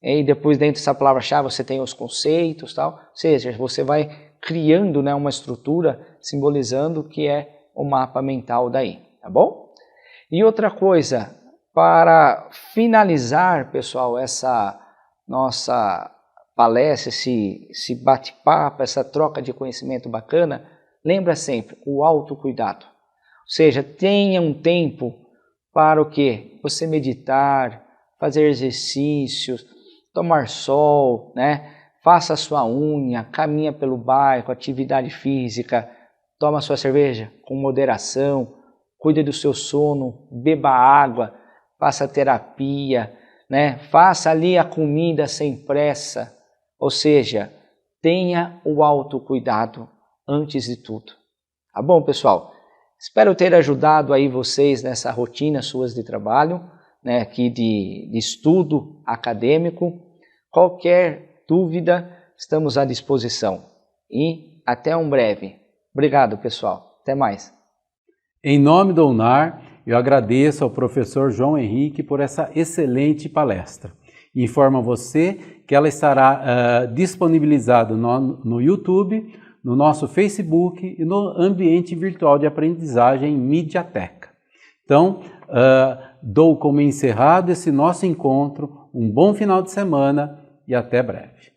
e depois dentro dessa palavra-chave você tem os conceitos, tal. Ou seja, você vai criando, né, uma estrutura simbolizando o que é o mapa mental daí, tá bom? E outra coisa, para finalizar, pessoal, essa nossa palestra, esse bate-papo, essa troca de conhecimento bacana, lembra sempre o autocuidado. Ou seja, tenha um tempo para o quê? Você meditar, fazer exercícios, tomar sol, né? Faça a sua unha, caminha pelo bairro, atividade física, toma sua cerveja com moderação, cuide do seu sono, beba água, faça terapia, né? Faça ali a comida sem pressa, ou seja, tenha o autocuidado antes de tudo. Tá bom, pessoal? Espero ter ajudado aí vocês nessa rotina suas de trabalho, né, aqui de estudo acadêmico. Qualquer dúvida, estamos à disposição. E até um breve. Obrigado, pessoal. Até mais. Em nome do UNAR, eu agradeço ao professor João Henrique por essa excelente palestra. Informo a você que ela estará disponibilizada no YouTube, no nosso Facebook e no ambiente virtual de aprendizagem Mediateca. Então, dou como encerrado esse nosso encontro, um bom final de semana e até breve.